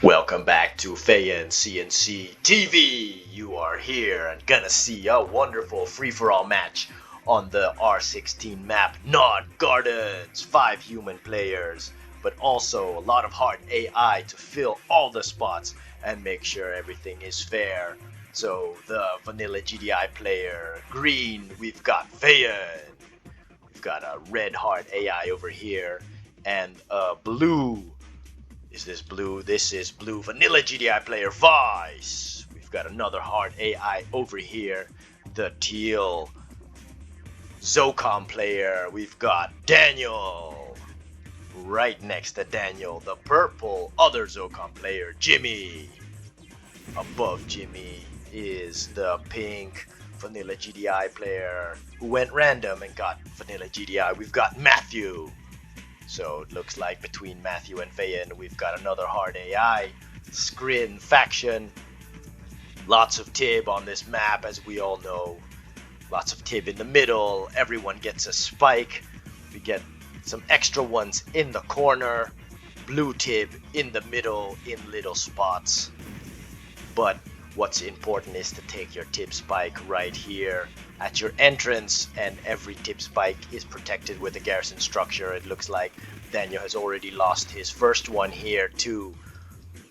Welcome back to FeyanCnCtv. You are here and gonna see a wonderful free-for-all match on the R16 map. Not Gardens, 5 human players, but also a lot of hard AI to fill all the spots and make sure everything is fair. So the vanilla GDI player, green, we've got Feyan. We've got a red hard AI over here, and blue. Is this blue? This is blue vanilla GDI player Vice. We've got another hard AI over here. The teal Zocom player. We've got Daniel. Right next to Daniel, the purple other Zocom player Jimmy. Above Jimmy is the pink vanilla GDI player who went random and got vanilla GDI. We've got Matthew. So it looks like between Matthew and Feyan, we've got another hard AI. Scrin faction. Lots of Tib on this map, as we all know. Lots of Tib in the middle. Everyone gets a spike. We get some extra ones in the corner. Blue Tib in the middle in little spots. But what's important is to take your Tib spike right here at your entrance, and every Tib spike is protected with a garrison structure. It looks like Daniel has already lost his first one here to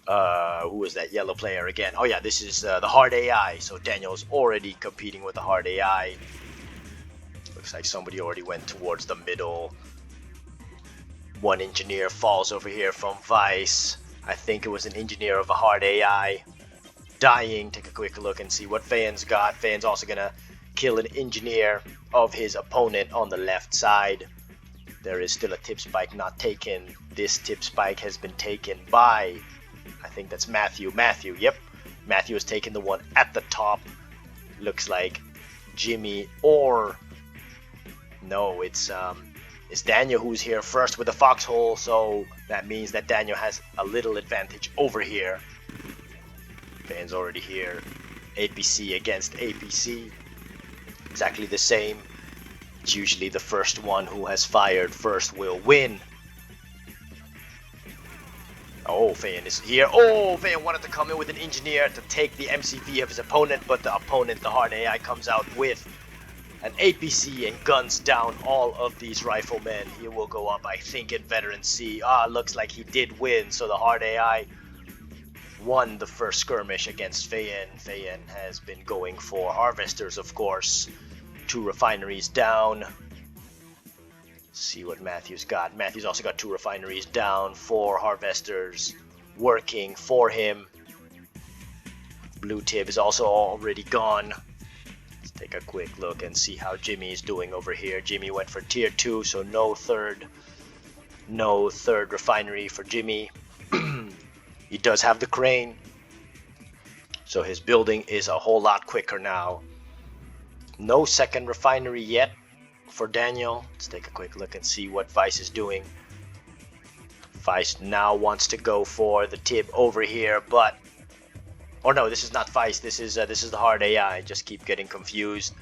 who was that yellow player again? Oh yeah, this is the hard AI. So Daniel's already competing with the hard AI. Looks like somebody already went towards the middle. One engineer falls over here from Vice. I think it was an engineer of a hard AI. Dying. Take a quick look and see what Feyan's got. Feyan's also gonna kill an engineer of his opponent on the left side. There is still a Tib spike not taken. This Tib spike has been taken by, I think that's Matthew. Yep. Matthew has taken the one at the top. Looks like Jimmy, or no, it's Daniel who's here first with the foxhole. So that means that Daniel has a little advantage over here. Feyan's already here. APC against APC. Exactly the same. It's usually the first one who has fired first will win. Oh, Feyan is here. Oh, Feyan wanted to come in with an engineer to take the MCV of his opponent, but the opponent, the hard AI, comes out with an APC and guns down all of these riflemen. He will go up, I think, in Veteran C. Looks like he did win, so the hard AI won the first skirmish against Feyan. Feyan has been going for harvesters, of course. 2 refineries down. See what Matthew's got. Matthew's also got 2 refineries down. 4 harvesters working for him. Blue Tib is also already gone. Let's take a quick look and see how Jimmy is doing over here. Jimmy went for tier 2, so no third refinery for Jimmy. He does have the crane, so his building is a whole lot quicker now. No second refinery yet for Daniel. Let's take a quick look and see what Vice is doing. Vice now wants to go for the Tib over here, but no, this is not Vice. This is the hard AI. I just keep getting confused.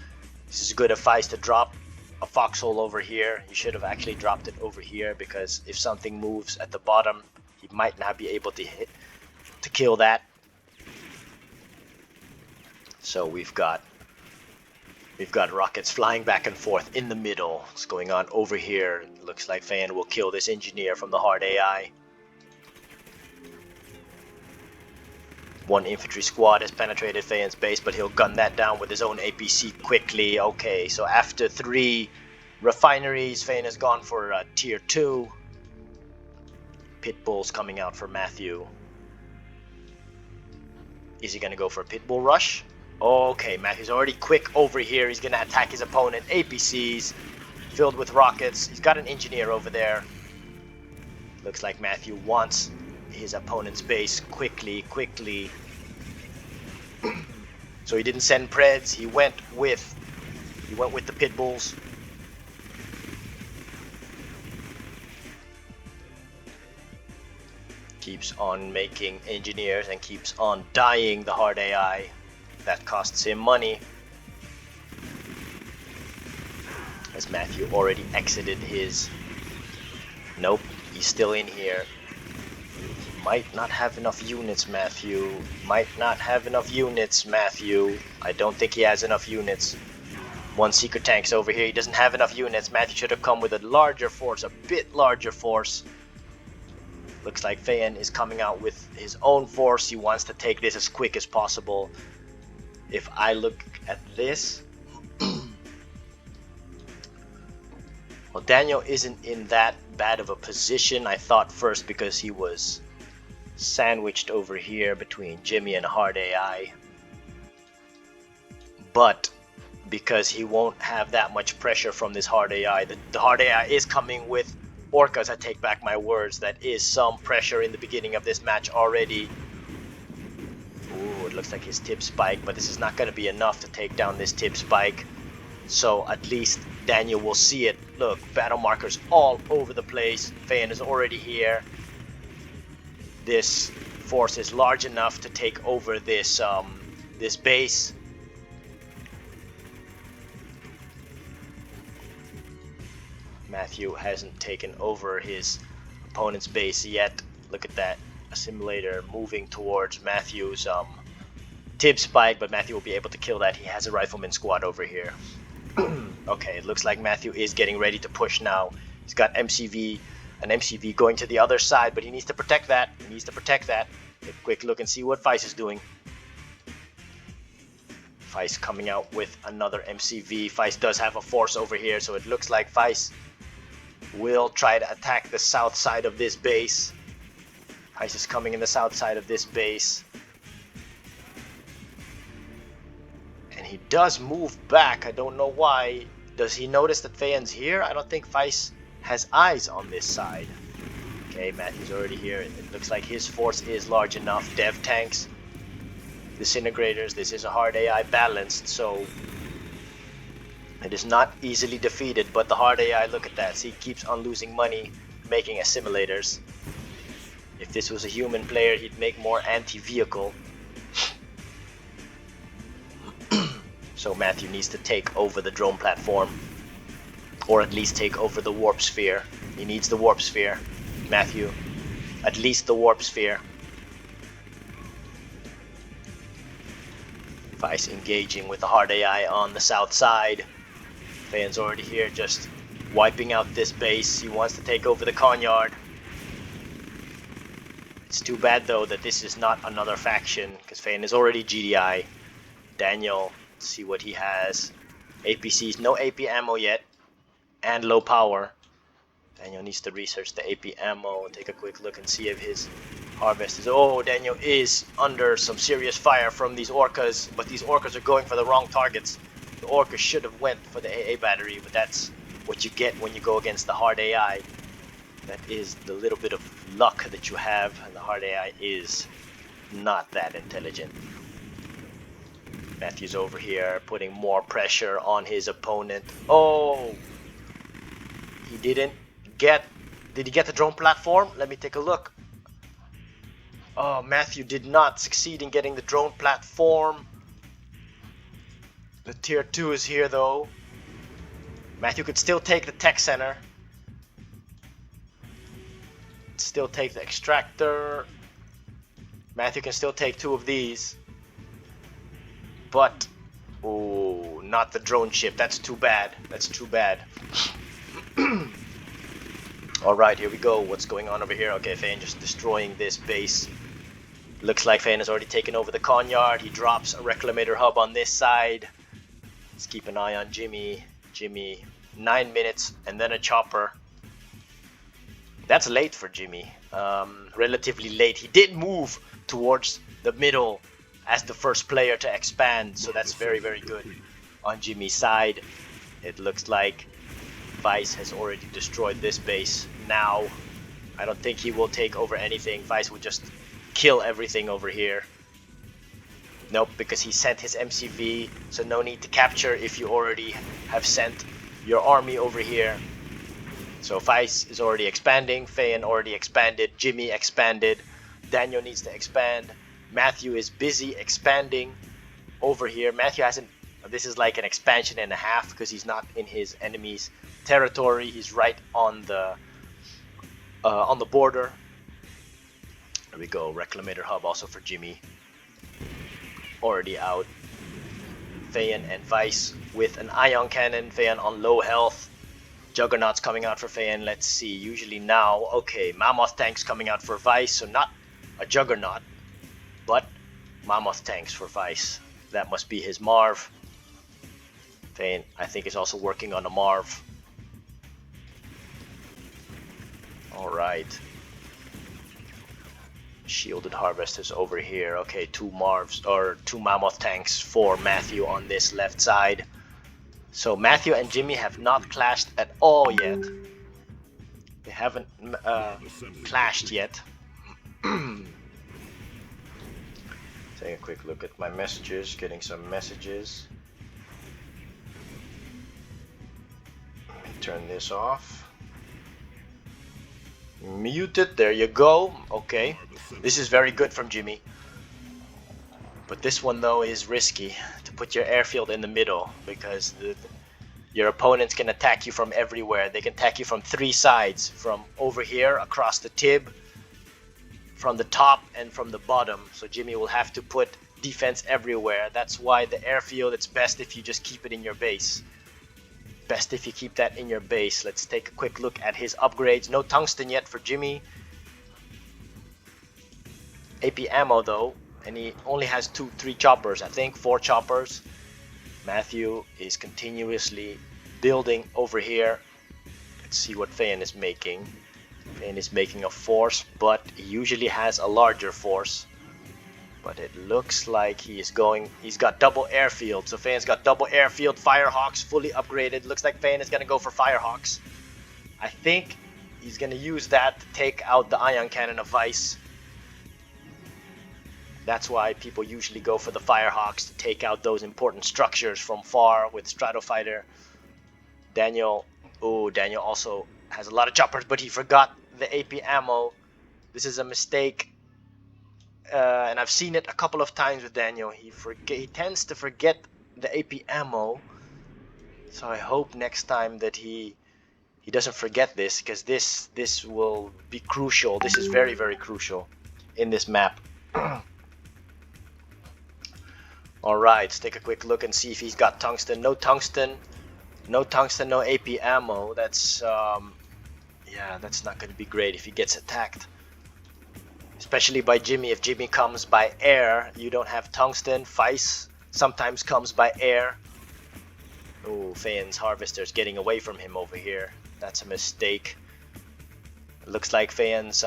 This is good of Vice to drop a foxhole over here. He should have actually dropped it over here, because if something moves at the bottom, he might not be able to kill that. So we've got rockets flying back and forth in the middle. What's going on over here? It looks like Feyan will kill this engineer from the hard AI. 1 infantry squad has penetrated Feyan's base, but he'll gun that down with his own APC quickly. Okay, so after 3 refineries, Feyan has gone for tier 2. Pitbull's coming out for Matthew. Is he going to go for a Pitbull rush? Okay, Matthew's already quick over here. He's going to attack his opponent. APCs filled with rockets. He's got an engineer over there. Looks like Matthew wants his opponent's base quickly. So he didn't send Preds. He went with the Pitbulls. Keeps on making engineers and keeps on dying the hard AI. That costs him money. As Matthew already exited his... Nope, he's still in here. Might not have enough units, Matthew. Might not have enough units, Matthew. I don't think he has enough units. One secret tank's over here. He doesn't have enough units. Matthew should have come with a larger force, a bit larger force. Looks like Feyan is coming out with his own force. He wants to take this as quick as possible. If I look at this, well, Daniel isn't in that bad of a position, I thought first, because he was sandwiched over here between Jimmy and Hard AI. But because he won't have that much pressure from this Hard AI, the Hard AI is coming with Orcas. I take back my words. That is some pressure in the beginning of this match already. Ooh, it looks like his tip spike, but this is not going to be enough to take down this tip spike. So at least Daniel will see it. Look, battle markers all over the place. Feyan is already here. This force is large enough to take over this this base. Matthew hasn't taken over his opponent's base yet. Look at that assimilator moving towards Matthew's tip spike, but Matthew will be able to kill that. He has a rifleman squad over here. Okay, it looks like Matthew is getting ready to push now. He's got an MCV going to the other side, but he needs to protect that. He needs to protect that. Take a quick look and see what Feist is doing. Feist coming out with another MCV. Feist does have a force over here, so it looks like Feist will try to attack the south side of this base. Feist is coming in the south side of this base. And he does move back. I don't know why. Does he notice that Feyan's here? I don't think Feist has eyes on this side. Okay, Matthew's already here. It looks like his force is large enough. Dev tanks, disintegrators. This is a Hard AI balanced, so it is not easily defeated. But the Hard AI, look at that. See, he keeps on losing money making assimilators. If this was a human player, he'd make more anti-vehicle. So Matthew needs to take over the drone platform, or at least take over the warp sphere. He needs the warp sphere. Matthew, at least the warp sphere. Vice engaging with the Hard AI on the south side. Feyan's already here, just wiping out this base. He wants to take over the Conyard. It's too bad though that this is not another faction, because Feyan is already GDI. Daniel, let's see what he has. APCs, no AP ammo yet, and low power. Daniel needs to research the AP ammo, take a quick look and see if his harvest is... Oh, Daniel is under some serious fire from these Orcas, but these Orcas are going for the wrong targets. The Orcas should have went for the AA battery, but that's what you get when you go against the Hard AI. That is the little bit of luck that you have, and the Hard AI is not that intelligent. Matthew's over here putting more pressure on his opponent. Oh! He didn't get... Did he get the drone platform? Let me take a look. Oh, Matthew did not succeed in getting the drone platform. The tier 2 is here though. Matthew could still take the tech center. Still take the extractor. Matthew can still take 2 of these. But, oh, not the drone ship. That's too bad. That's too bad. Alright, here we go. What's going on over here? Okay, Feyan just destroying this base. Looks like Feyan has already taken over the Conyard. He drops a Reclamator hub on this side. Let's keep an eye on Jimmy. Jimmy, 9 minutes and then a chopper. That's late for Jimmy. Relatively late. He did move towards the middle as the first player to expand, so that's very, very good on Jimmy's side. It looks like Vice has already destroyed this base. Now, I don't think he will take over anything. Vice will just kill everything over here. Nope, because he sent his MCV, so no need to capture if you already have sent your army over here. So Vice is already expanding, Feyan already expanded, Jimmy expanded, Daniel needs to expand, Matthew is busy expanding over here. Matthew hasn't, this is like an expansion and a half because he's not in his enemy's territory. He's right on the border. There we go. Reclamator hub also for Jimmy. Already out. Feyan and Vice with an ion cannon. Feyan on low health. Juggernaut's coming out for Feyan. Let's see. Usually now. Okay, Mammoth tanks coming out for Vice. So not a Juggernaut, but Mammoth tanks for Vice. That must be his Marv. Feyan, I think, is also working on a Marv. Alright. Shielded Harvesters over here. Okay, two Marvs or two Mammoth tanks for Matthew on this left side. So Matthew and Jimmy have not clashed at all yet. They haven't clashed yet. Take a quick look at my messages, getting some messages. Let me turn this off. Muted, there you go. Okay, this is very good from Jimmy. But this one though is risky, to put your airfield in the middle, because your opponents can attack you from everywhere. They can attack you from three sides, from over here, across the tib, from the top, and from the bottom. So Jimmy will have to put defense everywhere. That's why the airfield, it's best if you just keep it in your base. Best if you keep that in your base. Let's take a quick look at his upgrades. No tungsten yet for Jimmy. AP ammo though, and he only has 3 choppers, I think 4 choppers. Matthew is continuously building over here. Let's see what Feyan is making. Feyan is making a force, but he usually has a larger force. But it looks like he's got double airfield. So Feyan's got double airfield, Firehawks fully upgraded. Looks like Feyan is gonna go for Firehawks. I think he's gonna use that to take out the ion cannon of Vice. That's why people usually go for the Firehawks, to take out those important structures from far with Stratofighter. Daniel also has a lot of choppers, but he forgot the AP ammo. This is a mistake. And I've seen it a couple of times with Daniel. He tends to forget the AP ammo. So I hope next time that he doesn't forget this, because this will be crucial. This is very, very crucial in this map. Alright, let's take a quick look and see if he's got tungsten. No tungsten. No tungsten, no AP ammo. That's yeah, that's not gonna be great if he gets attacked. Especially by Jimmy. If Jimmy comes by air, you don't have tungsten. Vice sometimes comes by air. Oh, Feyan's Harvester's getting away from him over here. That's a mistake. It looks like Feyan's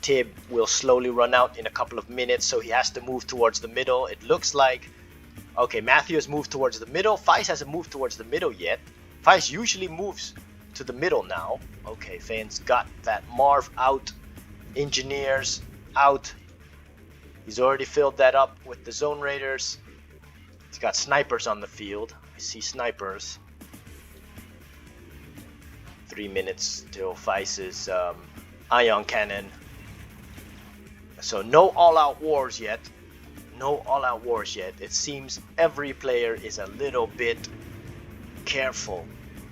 Tib will slowly run out in a couple of minutes, so he has to move towards the middle. It looks like... Okay, Matthew has moved towards the middle. Vice hasn't moved towards the middle yet. Vice usually moves to the middle now. Okay, Feyan's got that Marv out. Engineers out. He's already filled that up with the Zone Raiders. He's got snipers on the field. I see snipers. 3 minutes till Vice's ion cannon. So no all-out wars yet. No all-out wars yet. It seems every player is a little bit careful.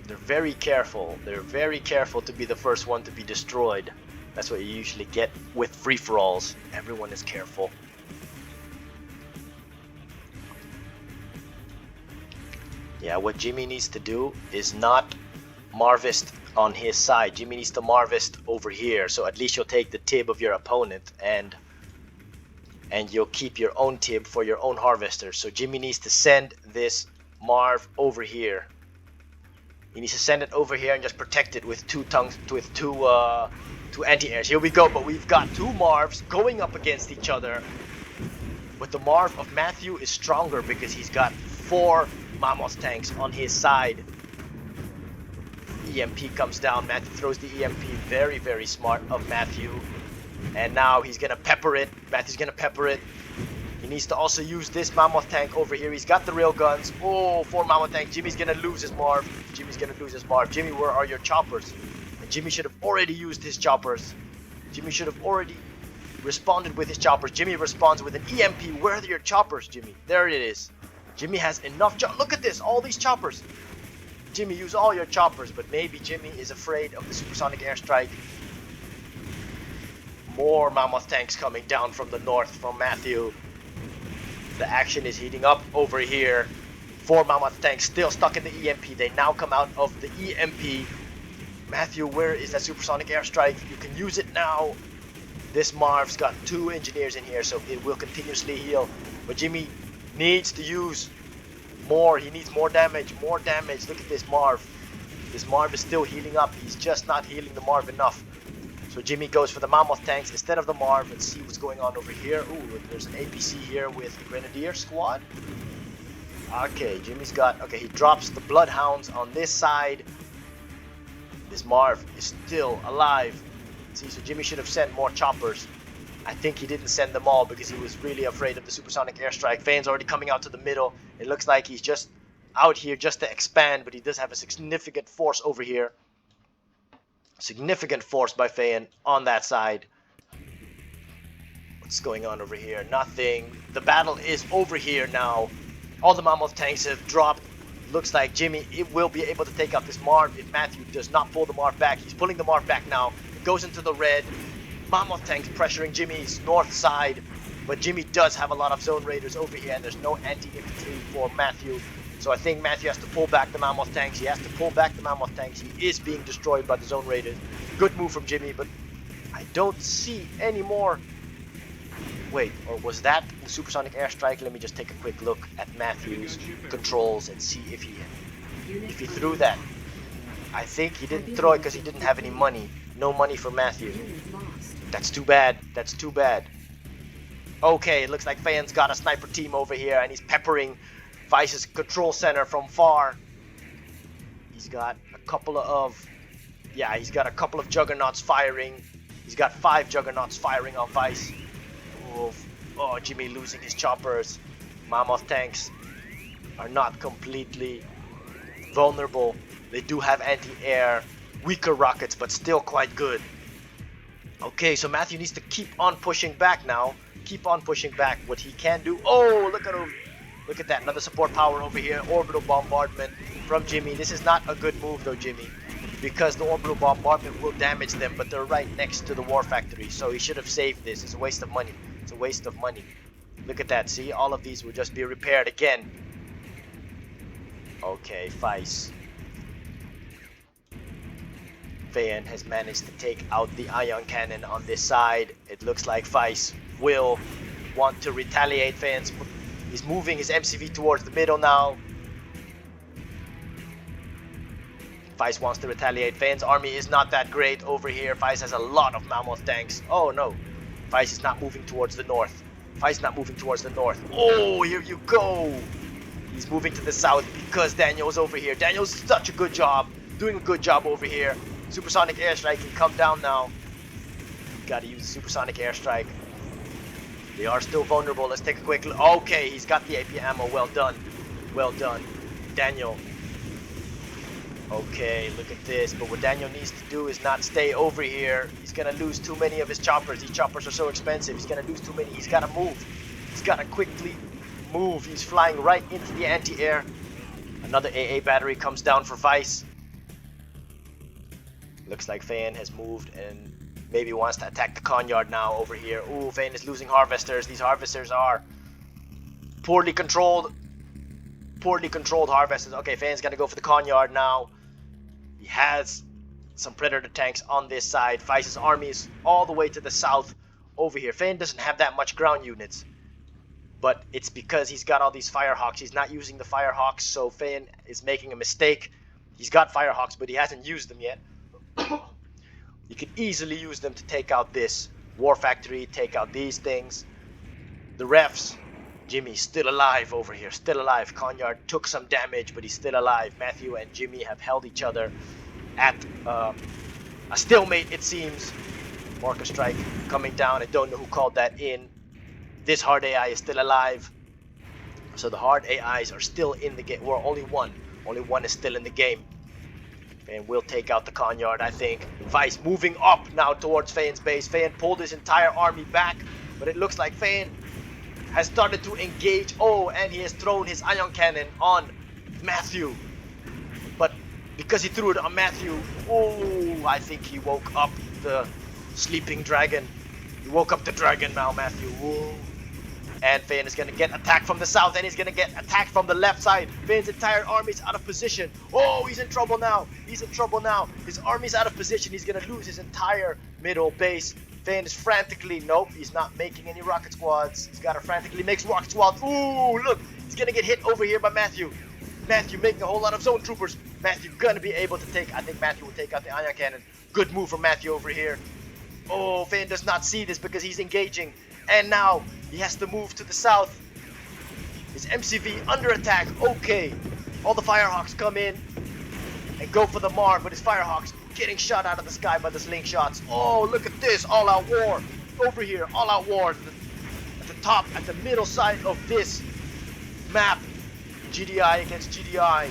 They're very careful. They're very careful to be the first one to be destroyed. That's what you usually get with free-for-alls. Everyone is careful. Yeah, what Jimmy needs to do is not Marvist on his side. Jimmy needs to Marvist over here, so at least you'll take the Tib of your opponent and you'll keep your own Tib for your own Harvester. So Jimmy needs to send this Marv over here. He needs to send it over here and just protect it with two anti-airs. Here we go, but we've got 2 Marvs going up against each other. But the Marv of Matthew is stronger because he's got 4 Mammoth tanks on his side. EMP comes down. Matthew throws the EMP. Very, very smart of Matthew. And now he's gonna pepper it. Matthew's gonna pepper it. He needs to also use this Mammoth tank over here. He's got the rail guns. Oh, 4 Mammoth tanks. Jimmy's gonna lose his Marv. Jimmy's gonna lose his Marv. Jimmy, where are your choppers? And Jimmy should have already used his choppers. Jimmy should have already responded with his choppers. Jimmy responds with an EMP. Where are your choppers, Jimmy? There it is. Jimmy has enough. Look at this. All these choppers. Jimmy, use all your choppers. But maybe Jimmy is afraid of the supersonic airstrike. More mammoth tanks coming down from the north from Matthew. The action is heating up over here. 4 mammoth tanks still stuck in the EMP. They now come out of the EMP. Matthew, where is that supersonic airstrike? You can use it now. This Marv's got 2 engineers in here, so it will continuously heal. But Jimmy needs to use more. He needs more damage. More damage. Look at this Marv. This Marv is still healing up. He's just not healing the Marv enough. So Jimmy goes for the mammoth tanks instead of the Marv. Let's see what's going on over here. Ooh, there's an APC here with the Grenadier squad. Okay, Jimmy's got... Okay, he drops the Bloodhounds on this side. This Marv is still alive. See, so Jimmy should have sent more choppers. I think he didn't send them all because he was really afraid of the supersonic airstrike. Fayan's already coming out to the middle. It looks like he's just out here just to expand, but he does have a significant force over here. Significant force by Fayan on that side. What's going on over here? Nothing. The battle is over here now. All the mammoth tanks have dropped. Looks like Jimmy will be able to take out this Marv if Matthew does not pull the Marv back. He's pulling the Marv back now. It goes into the red. Mammoth tanks pressuring Jimmy's north side. But Jimmy does have a lot of zone raiders over here, and there's no anti-infantry for Matthew. So I think Matthew has to pull back the mammoth tanks. He has to pull back the mammoth tanks. He is being destroyed by the zone raiders. Good move from Jimmy, but I don't see any more. Wait, or was that the supersonic airstrike? Let me just take a quick look at Matthew's controls and see if he threw that. I think he didn't throw it because he didn't have any money. No money for Matthew. That's too bad. That's too bad. Okay, it looks like Fayan's got a sniper team over here and he's peppering Vice's control center from far. He's got a couple of... Yeah, he's got a couple of juggernauts firing. He's got 5 juggernauts firing on Vice. Oh, Jimmy losing his choppers. Mammoth tanks are not completely vulnerable. They do have anti-air, weaker rockets, but still quite good. Okay, so Matthew needs to keep on pushing back now. Keep on pushing back. What he can do... Oh, look at him. Look at that. Another support power over here. Orbital bombardment from Jimmy. This is not a good move though, Jimmy, because the orbital bombardment will damage them, but they're right next to the war factory, so he should have saved this. It's a waste of money. It's a waste of money. Look at that. See, all of these will just be repaired again. Okay, Vice. Fayan has managed to take out the ion cannon on this side. It looks like Vice will want to retaliate. He's moving his MCV towards the middle now. Vice wants to retaliate. Fayan's army is not that great over here. Vice has a lot of mammoth tanks. Oh no. Vice is not moving towards the north. Vice is not moving towards the north. Oh, here you go. He's moving to the south because Daniel's over here. Daniel's such a good job. Doing a good job over here. Supersonic airstrike can come down now. Gotta use the supersonic airstrike. They are still vulnerable. Let's take a quick look. Okay, he's got the AP ammo. Well done. Well done. Daniel. Okay, look at this. But what Daniel needs to do is not stay over here. He's gonna lose too many of his choppers. These choppers are so expensive. He's gonna lose too many. He's gotta move. He's gotta quickly move. He's flying right into the anti-air. Another AA battery comes down for Vice. Looks like Fayan has moved and maybe wants to attack the Conyard now over here. Ooh, Fayan is losing harvesters. These harvesters are poorly controlled. Poorly controlled harvesters. Okay, Fayan's gonna go for the Conyard now. He has some Predator tanks on this side. Vice's army is all the way to the south over here. Fayan doesn't have that much ground units, but it's because he's got all these Firehawks. He's not using the Firehawks, so Fayan is making a mistake. He's got Firehawks, but he hasn't used them yet. You could easily use them to take out this war factory, take out these things. The refs. Jimmy's still alive over here, still alive. Conyard took some damage, but he's still alive. Matthew and Jimmy have held each other at a stalemate, it seems. Marker strike coming down. I don't know who called that in. This hard AI is still alive. So the hard AIs are still in the game. Well, only one is still in the game. And we'll take out the Conyard, I think. Vice moving up now towards Fayan's base. Fayan pulled his entire army back, but it looks like Fayan has started to engage. Oh, and he has thrown his ion cannon on Matthew. But because he threw it on Matthew, oh, I think he woke up the sleeping dragon. He woke up the dragon now, Matthew. Whoa. And Feyan is gonna get attacked from the south, and he's gonna get attacked from the left side. Feyan's entire army's out of position. Oh, he's in trouble now. He's in trouble now. His army's out of position. He's gonna lose his entire middle base. Feyan is frantically, nope, he's not making any rocket squads. He's gotta frantically make rocket squads. Ooh, look, he's gonna get hit over here by Matthew. Matthew making a whole lot of zone troopers. Matthew gonna be able to take, I think Matthew will take out the ion cannon. Good move from Matthew over here. Oh, Feyan does not see this because he's engaging. And now he has to move to the south. His MCV under attack. Okay. All the Firehawks come in and go for the Marv, but his Firehawks getting shot out of the sky by the slingshots. Oh, look at this. All-out war. Over here. All-out war. At the top, at the middle side of this map. GDI against GDI.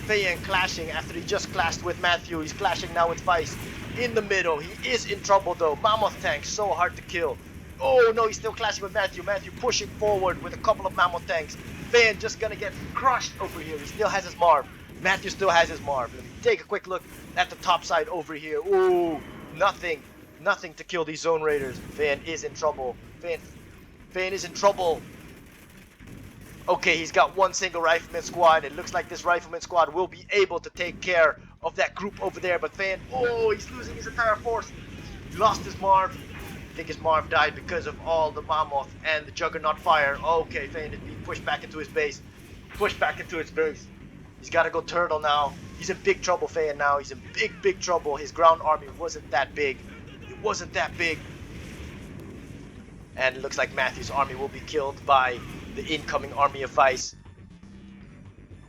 Feyan clashing after he just clashed with Matthew. He's clashing now with Vice. In the middle. He is in trouble though. Mammoth tanks. So hard to kill. Oh no, he's still clashing with Matthew. Matthew pushing forward with a couple of mammoth tanks. Feyan just gonna get crushed over here. He still has his Marv. Matthew still has his Marv. Let me take a quick look at the top side over here. Ooh, nothing to kill these zone raiders. Feyan is in trouble. Feyan is in trouble. Okay, he's got one single rifleman squad. It looks like this rifleman squad will be able to take care of that group over there. But Feyan, oh, he's losing his entire force. He lost his Marv. I think his Marv died because of all the Mammoth and the Juggernaut fire. Okay, Feyan is being pushed back into his base. Pushed back into his base. He's got to go turtle now. He's in big trouble, Feyan, now. He's in big trouble. His ground army wasn't that big. It wasn't that big. And it looks like Matthew's army will be killed by the incoming army of Vice.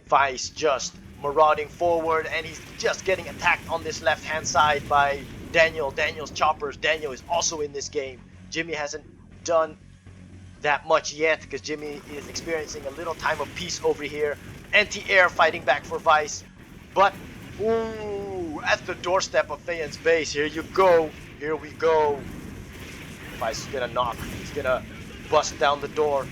Vice just marauding forward, and he's just getting attacked on this left-hand side by Daniel. Daniel's choppers. Daniel is also in this game. Jimmy hasn't done that much yet because Jimmy is experiencing a little time of peace over here. Anti-air fighting back for Vice. But, ooh, at the doorstep of Feyan's base. Here you go. Here we go. Vice is gonna knock. He's gonna bust down the door.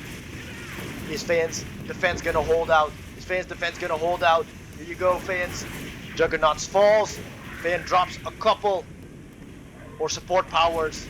Is Feyan's defense gonna hold out? Is Feyan's defense gonna hold out? Here you go, Feyan's Juggernauts falls. Feyan drops a couple or support powers.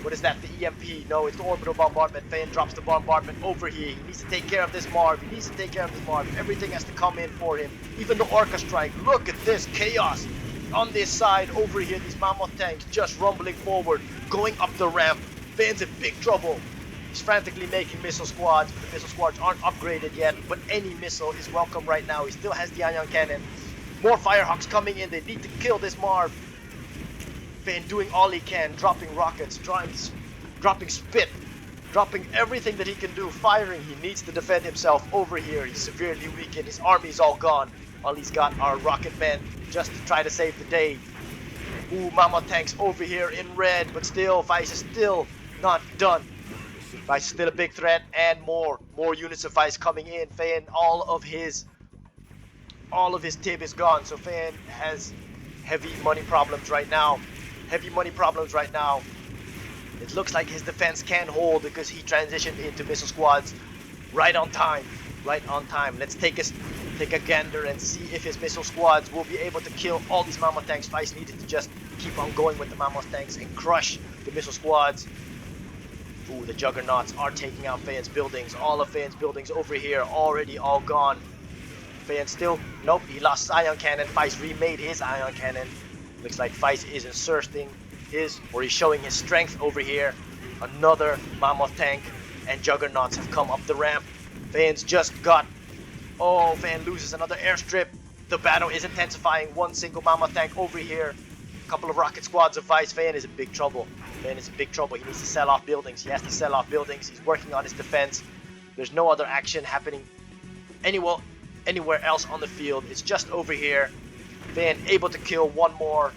What is that? The EMP? No, it's the orbital bombardment. Feyan drops the bombardment over here. He needs to take care of this Marv. He needs to take care of this Marv. Everything has to come in for him. Even the Orca strike. Look at this chaos on this side over here. These Mammoth tanks just rumbling forward, going up the ramp. Feyan's in big trouble. He's frantically making missile squads, but the missile squads aren't upgraded yet. But any missile is welcome right now. He still has the ion cannon. More Firehawks coming in. They need to kill this Marv. Feyan doing all he can, dropping rockets, dropping spit, dropping everything that he can do, firing. He needs to defend himself over here. He's severely weakened. His army's all gone. All he's got are rocket men just to try to save the day. Ooh, Mammoth tanks over here in red, but still, Vice is still not done. Vice is still a big threat, and more units of Vice coming in. Feyan, all of his TIB is gone, so Feyan has heavy money problems right now. Heavy money problems right now. It looks like his defense can hold because he transitioned into missile squads right on time. Right on time. Let's take a gander and see if his missile squads will be able to kill all these Mammoth tanks. Vice needed to just keep on going with the Mammoth tanks and crush the missile squads. Ooh, the Juggernauts are taking out Feyan's buildings. All of Feyan's buildings over here already all gone. Feyan still, nope, he lost his ion cannon. Vice remade his ion cannon. Looks like Vice is inserting he's showing his strength over here. Another Mammoth tank and Juggernauts have come up the ramp. Feyan's just got, oh, Feyan loses another airstrip. The battle is intensifying. One single Mammoth tank over here. A couple of rocket squads of Vice. Feyan is in big trouble. Feyan is in big trouble. He needs to sell off buildings. He has to sell off buildings. He's working on his defense. There's no other action happening anywhere else on the field. It's just over here. Feyan able to kill one more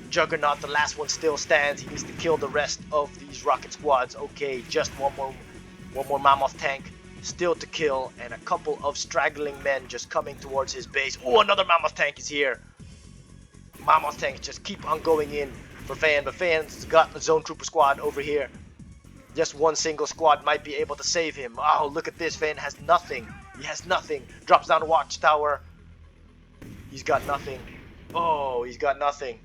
Juggernaut. The last one still stands. He needs to kill the rest of these rocket squads. Okay, just one more Mammoth tank still to kill, and a couple of straggling men just coming towards his base. Oh, another Mammoth tank is here. Mammoth tanks just keep on going in for Feyan, but Feyan's got a zone trooper squad over here. Just one single squad might be able to save him. Oh, look at this. Feyan has nothing. He has nothing. Drops down a watchtower. He's got nothing. Oh, he's got nothing.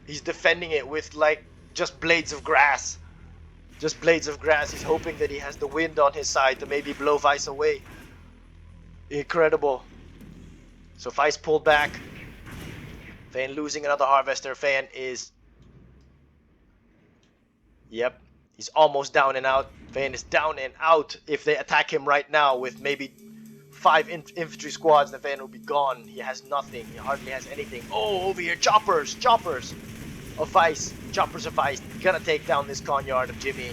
He's defending it with like just blades of grass. Just blades of grass. He's hoping that he has the wind on his side to maybe blow Vice away. Incredible. So Vice pulled back. Feyan losing another Harvester. Feyan is... Yep. He's almost down and out. Feyan is down and out. If they attack him right now with maybe 5 infantry squads, then Feyan will be gone. He has nothing. He hardly has anything. Oh, over here. Choppers. Choppers of Vice. Choppers of Vice. Gonna take down this Conyard of Jimmy.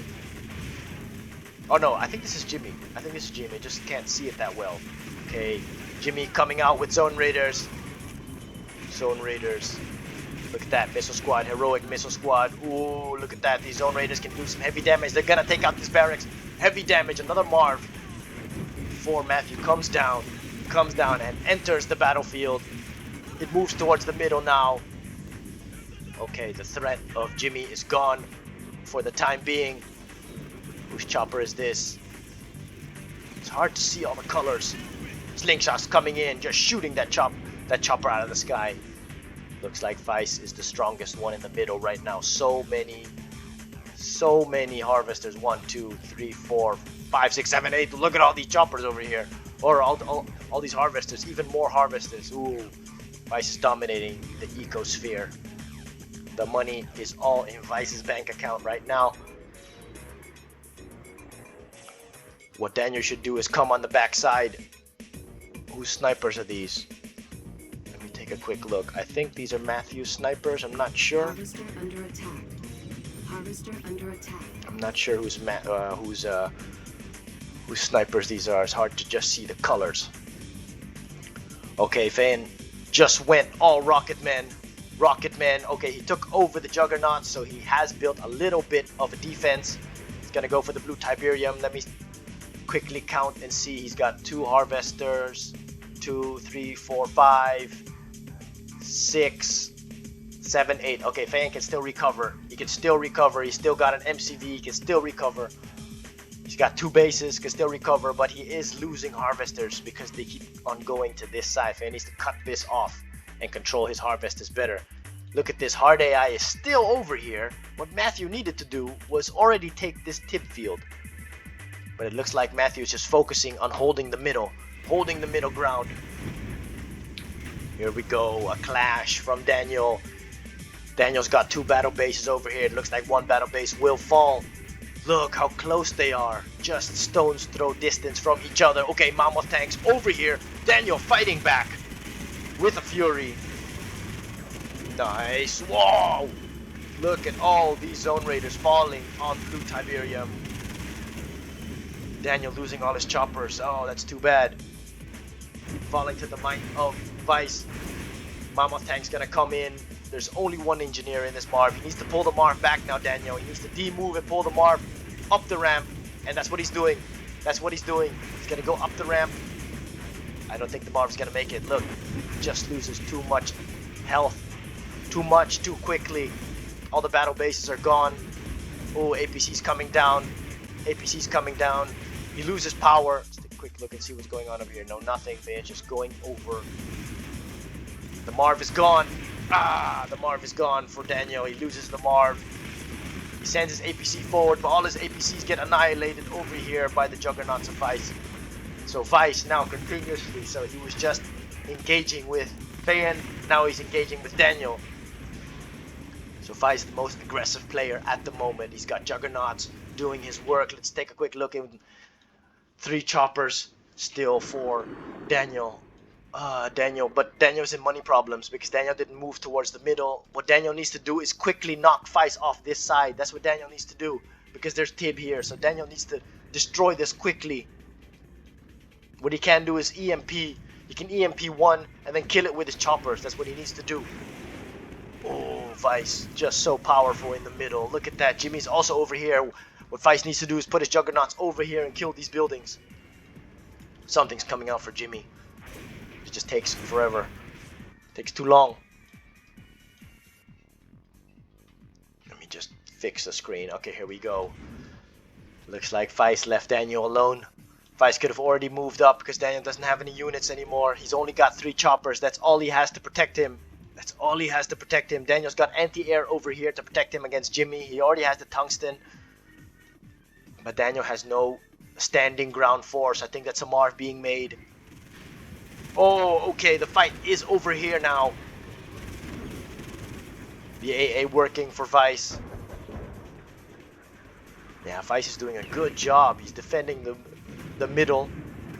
Oh no, I think this is Jimmy. I think this is Jimmy. Just can't see it that well. Okay. Jimmy coming out with Zone Raiders. Zone Raiders. Look at that missile squad, heroic missile squad. Ooh, look at that. These Zone Raiders can do some heavy damage. They're gonna take out this barracks. Heavy damage. Another Marv. Before Matthew comes down and enters the battlefield. It moves towards the middle now. Okay, the threat of Jimmy is gone for the time being. Whose chopper is this? It's hard to see all the colors. Slingshots coming in, just shooting that chopper out of the sky. Looks like Vice is the strongest one in the middle right now. So many Harvesters. 1, 2, 3, 4, 5, 6, 7, 8. Look at all these choppers over here. Or all these Harvesters. Even more Harvesters. Ooh. Vice is dominating the ecosphere. The money is all in Vice's bank account right now. What Daniel should do is come on the backside. Whose snipers are these? Let me take a quick look. I think these are Matthew's snipers. I'm not sure. Harvester under attack. Harvester under attack. I'm not sure whose snipers these are. It's hard to just see the colors. Okay, Feyan just went all Rocketmen. Rocketmen. Okay, he took over the Juggernaut, so he has built a little bit of a defense. He's gonna go for the blue Tiberium. Let me quickly count and see. He's got 2 Harvesters. 2, 3, 4, 5, 6, 7, 8. Okay, Feyan can still recover. He can still recover. He's still got an MCV. He can still recover. He's got 2 bases. Can still recover, but he is losing Harvesters because they keep on going to this side. Feyan needs to cut this off and control his Harvesters better. Look at this. Hard AI is still over here. What Matthew needed to do was already take this tip field. But it looks like Matthew is just focusing on holding the middle. Holding the middle ground. Here we go. A clash from Daniel. Daniel's got 2 battle bases over here. It looks like 1 battle base will fall. Look how close they are. Just stone's throw distance from each other. Okay, Mammoth tanks over here. Daniel fighting back with a fury. Nice. Whoa! Look at all these Zone Raiders falling on blue Tiberium. Daniel losing all his choppers. Oh, that's too bad. Falling to the might of Vice. Mammoth tank's gonna come in. There's only 1 engineer in this Marv. He needs to pull the Marv back now, Daniel. He needs to demove and pull the Marv up the ramp. And that's what he's doing. That's what he's doing. He's gonna go up the ramp. I don't think the Marv's gonna make it. Look, just loses too much health. Too much, too quickly. All the battle bases are gone. Oh, APC's coming down. APC's coming down. He loses power. Let's take a quick look and see what's going on over here. No, nothing. They're just going over. The Marv is gone. Ah, the Marv is gone for Daniel. He loses the Marv. He sends his APC forward, but all his APCs get annihilated over here by the Juggernauts of Vice. So Vice now continuously. So he was just engaging with Feyan. Now he's engaging with Daniel. So Vice is the most aggressive player at the moment. He's got Juggernauts doing his work. Let's take a quick look at 3 choppers still for Daniel. But Daniel's in money problems because Daniel didn't move towards the middle. What Daniel needs to do is quickly knock Vice off this side. That's what Daniel needs to do because there's Tib here. So Daniel needs to destroy this quickly. What he can do is EMP. He can EMP 1 and then kill it with his choppers. That's what he needs to do. Oh, Vice, just so powerful in the middle. Look at that. Jimmy's also over here. What Vice needs to do is put his Juggernauts over here and kill these buildings. Something's coming out for Jimmy. It just takes forever. Takes too long. Let me just fix the screen. Okay, here we go. Looks like Vice left Daniel alone. Vice could have already moved up because Daniel doesn't have any units anymore. He's only got 3 choppers. That's all he has to protect him. That's all he has to protect him. Daniel's got anti-air over here to protect him against Jimmy. He already has the tungsten. But Daniel has no standing ground force. I think that's a Marv being made. Oh, okay, the fight is over here now. The AA working for Vice. Yeah, Vice is doing a good job. He's defending the middle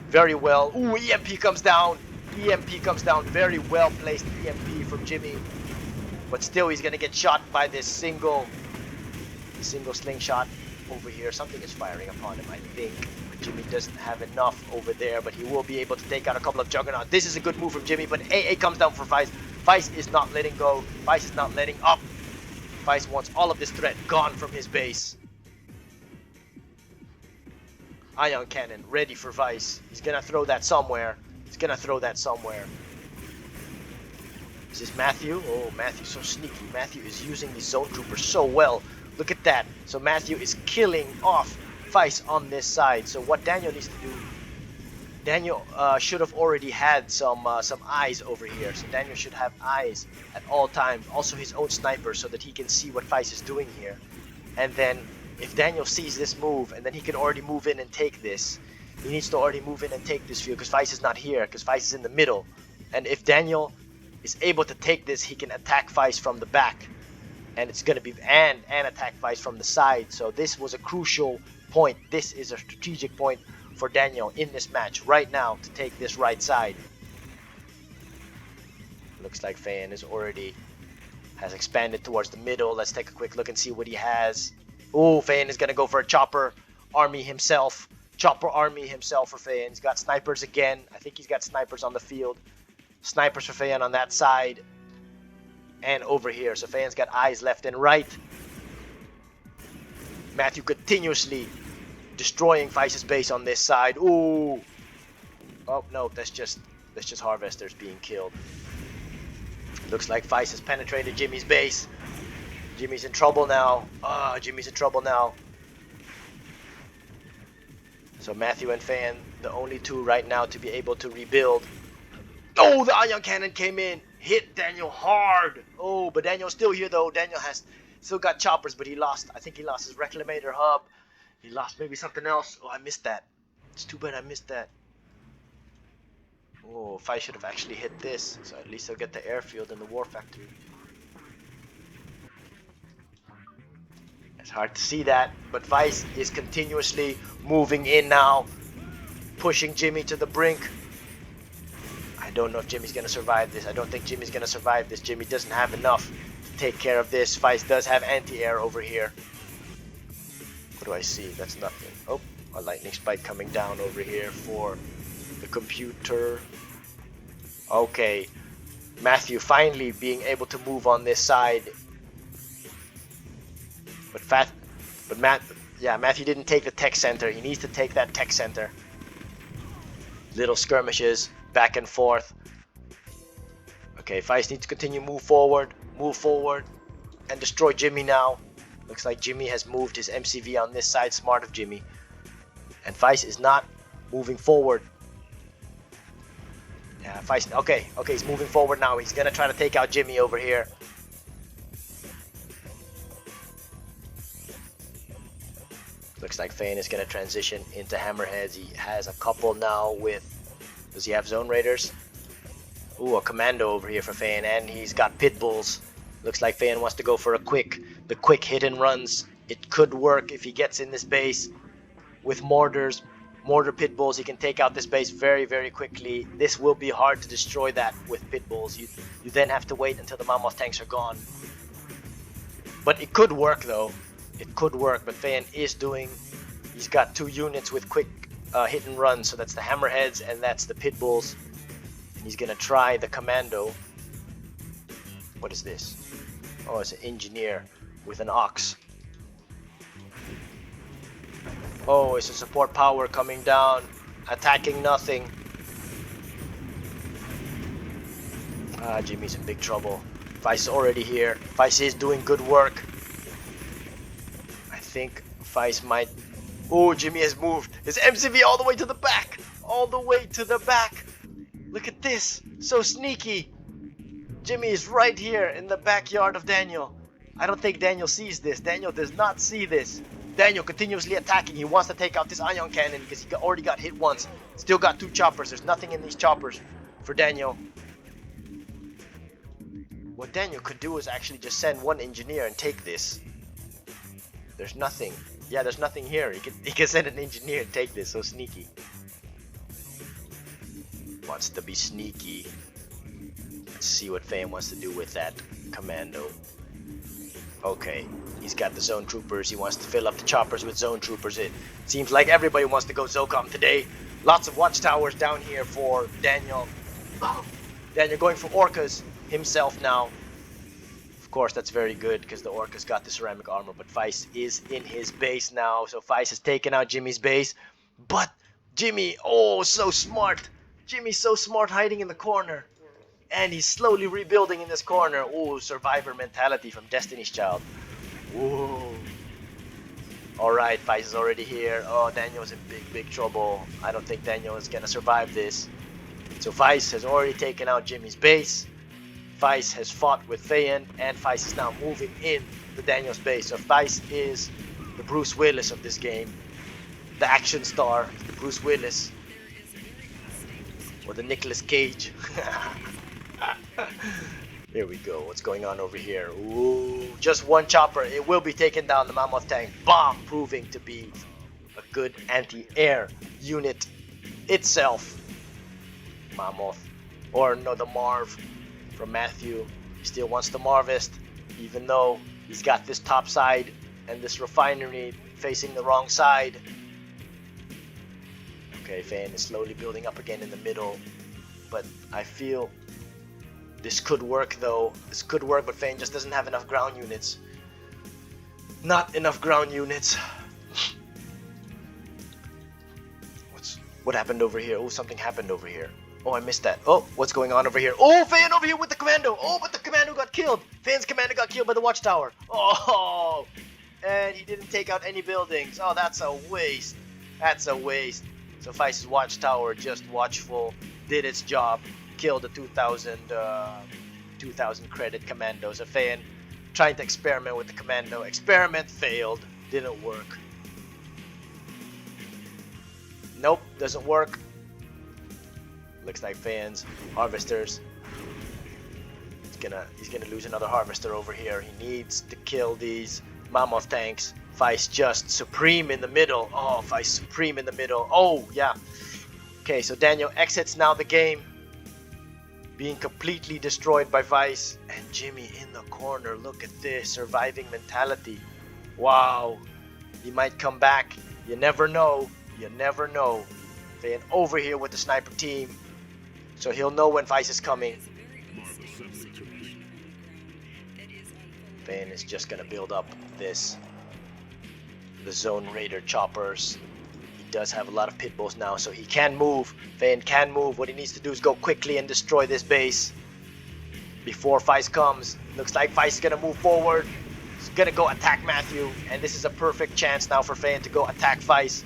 very well. Ooh, EMP comes down. EMP comes down. Very well placed EMP from Jimmy. But still, he's going to get shot by this single slingshot over here. Something is firing upon him, I think. But Jimmy doesn't have enough over there, but he will be able to take out a couple of Juggernauts. This is a good move from Jimmy, but AA comes down for Vice. Vice is not letting go. Vice is not letting up. Vice wants all of this threat gone from his base. Ion Cannon ready for Vice. He's gonna throw that somewhere. He's gonna throw that somewhere. Is this Matthew? Oh, Matthew's so sneaky. Matthew is using the Zone Trooper so well. Look at that. So Matthew is killing off Vice on this side. So what Daniel needs to do, Daniel should have already had some eyes over here. So Daniel should have eyes at all times. Also his own sniper so that he can see what Vice is doing here. And then if Daniel sees this move, and then he can already move in and take this. He needs to already move in and take this field because Vice is not here, because Vice is in the middle. And if Daniel is able to take this, he can attack Vice from the back. And it's going to be, and attack Vice from the side. So this was a crucial point. This is a strategic point for Daniel in this match right now to take this right side. Looks like Feyan has expanded towards the middle. Let's take a quick look and see what he has. Oh, Feyan is going to go for a chopper army himself. Chopper army himself for Feyan. He's got snipers again. I think he's got snipers on the field. Snipers for Feyan on that side. And over here. So Feyan's got eyes left and right. Matthew continuously destroying Vice's base on this side. Ooh. Oh, no. That's just Harvesters being killed. Looks like Vice has penetrated Jimmy's base. Jimmy's in trouble now. Jimmy's in trouble now. So Matthew and Feyan, the only two right now to be able to rebuild. Oh, the Ion Cannon came in. Hit Daniel hard. Oh, but Daniel's still here though. Daniel has still got choppers, but he lost. I think he lost his Reclamator hub. He lost maybe something else. Oh, I missed that. It's too bad I missed that. Oh, if I should have actually hit this. So at least I'll get the airfield and the war factory. It's hard to see that, but Vice is continuously moving in now, pushing Jimmy to the brink. I don't know if Jimmy's going to survive this. I don't think Jimmy's going to survive this. Jimmy doesn't have enough to take care of this. Vice does have anti-air over here. What do I see? That's nothing. Oh, a lightning spike coming down over here for the computer. Okay, Matthew finally being able to move on this side. But Matthew didn't take the tech center. He needs to take that tech center. Little skirmishes back and forth. Okay, Vice needs to continue move forward, and destroy Jimmy now. Looks like Jimmy has moved his MCV on this side. Smart of Jimmy. And Vice is not moving forward. Yeah, Vice. Okay, he's moving forward now. He's gonna try to take out Jimmy over here. Looks like Feyan is going to transition into Hammerheads. He has a couple now with... Does he have Zone Raiders? Ooh, a Commando over here for Feyan. And he's got Pit Bulls. Looks like Feyan wants to go for the quick hit and runs. It could work if he gets in this base with mortar Pit Bulls. He can take out this base very, very quickly. This will be hard to destroy that with Pit Bulls. You then have to wait until the Mammoth tanks are gone. But it could work though. It could work, but Feyan is he's got 2 units with quick hit and run, so that's the Hammerheads and that's the Pit Bulls. And he's gonna try the Commando. What is this? Oh, it's an engineer with an ox. Oh, it's a support power coming down, attacking nothing. Jimmy's in big trouble. Vice is already here. Vice is doing good work. I think Vice might... Oh, Jimmy has moved his MCV all the way to the back. All the way to the back. Look at this. So sneaky. Jimmy is right here in the backyard of Daniel. I don't think Daniel sees this. Daniel does not see this. Daniel continuously attacking. He wants to take out this ion cannon because he already got hit once. Still got 2 choppers. There's nothing in these choppers for Daniel. What Daniel could do is actually just send 1 engineer and take this. There's nothing. Yeah, there's nothing here. He can send an engineer and take this. So sneaky. Wants to be sneaky. Let's see what Fayan wants to do with that commando. Okay, he's got the zone troopers. He wants to fill up the choppers with zone troopers. It seems like everybody wants to go Zocom today. Lots of watchtowers down here for Daniel. Daniel going for orcas himself now. Of course, that's very good because the orcas got the ceramic armor, but Feist is in his base now. So Feist has taken out Jimmy's base. But Jimmy, oh, so smart. Jimmy's so smart hiding in the corner. And he's slowly rebuilding in this corner. Ooh, survivor mentality from Destiny's Child. Ooh. Alright, Feist is already here. Oh, Daniel's in big trouble. I don't think Daniel is gonna survive this. So Feist has already taken out Jimmy's base. Feist has fought with Fayan, and Feist is now moving in the Daniel's base. So Feist is the Bruce Willis of this game. The action star, the Bruce Willis. Or the Nicolas Cage. Here we go. What's going on over here? Ooh, just 1 chopper. It will be taken down. The Mammoth tank bomb proving to be a good anti-air unit itself. Mammoth, or no, the Marv from Matthew. He still wants the Marvist, even though he's got this top side and this refinery facing the wrong side. Okay, Fayan is slowly building up again in the middle, but I feel this could work though. This could work, but Fayan just doesn't have enough ground units. Not enough ground units. What happened over here? Oh, something happened over here. Oh, I missed that. Oh, what's going on over here? Oh, Fayan over here with the commando. Oh, but the commando got killed. Fayan's commando got killed by the watchtower. Oh, and he didn't take out any buildings. Oh, that's a waste. That's a waste. So Feist's watchtower, just watchful, did its job. Killed the 2,000 credit commando. So Fayan trying to experiment with the commando. Experiment failed. Didn't work. Nope, doesn't work. Looks like Fayan's harvesters. He's gonna lose another harvester over here. He needs to kill these mammoth tanks. Feist just supreme in the middle. Oh, Feist supreme in the middle. Oh, yeah. Okay, so Daniel exits now the game, being completely destroyed by Feist. And Jimmy in the corner. Look at this surviving mentality. Wow. He might come back. You never know. You never know. Fayan over here with the sniper team. So he'll know when Feist is coming. Fayan is just gonna build up the Zone Raider choppers. He does have a lot of pit bulls now, so he can move. Fayan can move. What he needs to do is go quickly and destroy this base before Feist comes. Looks like Feist is gonna move forward. He's gonna go attack Matthew, and this is a perfect chance now for Fayan to go attack Feist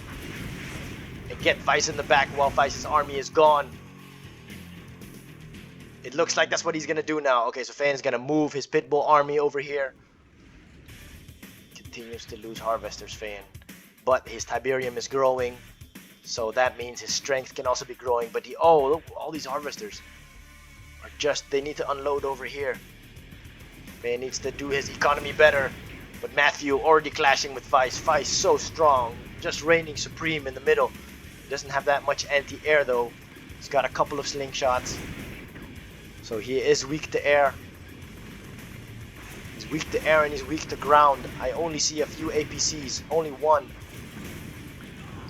and get Feist in the back while Feist's army is gone. It looks like that's what he's gonna do now. Okay, so Fayan is gonna move his pitbull army over here. Continues to lose harvesters, Fayan, but his Tiberium is growing, so that means his strength can also be growing. But oh, look, all these harvesters are they need to unload over here. Fayan needs to do his economy better, but Matthew already clashing with Feist. Feist so strong, just reigning supreme in the middle. He doesn't have that much anti-air though. He's got a couple of slingshots. So he is weak to air. He's weak to air and he's weak to ground. I only see a few APCs. Only one.